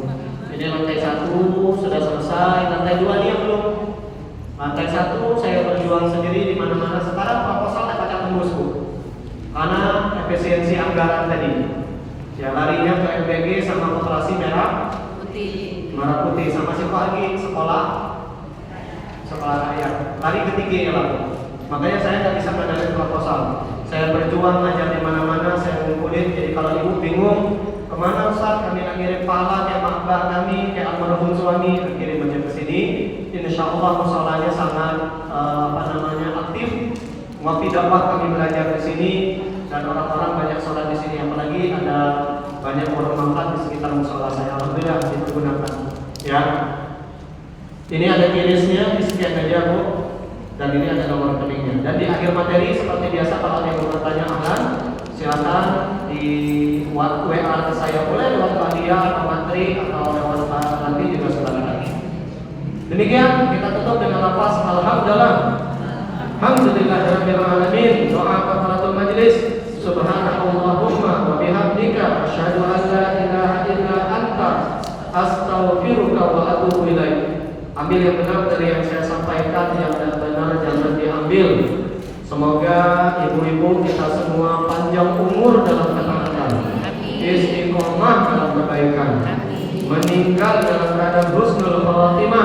Ini lantai 1 sudah selesai, lantai 2 dia belum. Lantai 1 saya berjuang sendiri di mana-mana. Sekarang proposal saya baca tembusku. Karena efisiensi anggaran tadi. Ya larinya ke MBG sama Koperasi Merah Putih sama siapa lagi? Sekolah rakyat. Lari ketiga ya lah. Makanya saya tidak bisa mengadakan proposal. Saya berjuang ngajar di mana-mana, saya ngumpulin. Jadi kalau ibu bingung kemana Ustaz, kami nak ngirim pahala kayak makbah kami, kayak almarhum suami, kirim aja ke sini. Insya Allah musolanya sangat aktif. Waktu dakwah kami belajar di sini dan orang-orang banyak sholat di sini. Apalagi ada banyak orang makan di sekitar musola saya. Alhamdulillah dipergunakan. Ya, ini ada kirisnya, di sekian aja Bu. Dan ini ada nomor rekeningnya. Dan di akhir materi seperti biasa kalau ada yang mau bertanya silakan di WA ke saya, boleh lewat media atau materi atau lewat nanti juga silakan. Demikian kita tutup dengan lafaz alhamdulillah. Alhamdulillahirabbil alamin. Doa kafaratul majlis. Subhanakallahumma wa bihamdika asyhadu an la ilaha illa anta astaghfiruka wa atubu ilaik. Ambil yang benar dari yang saya sampaikan, yang tidak benar jangan diambil. Semoga ibu-ibu kita semua panjang umur dalam ketaatan, istiqomah dalam kebaikan, meninggal dalam keadaan husnul khatimah.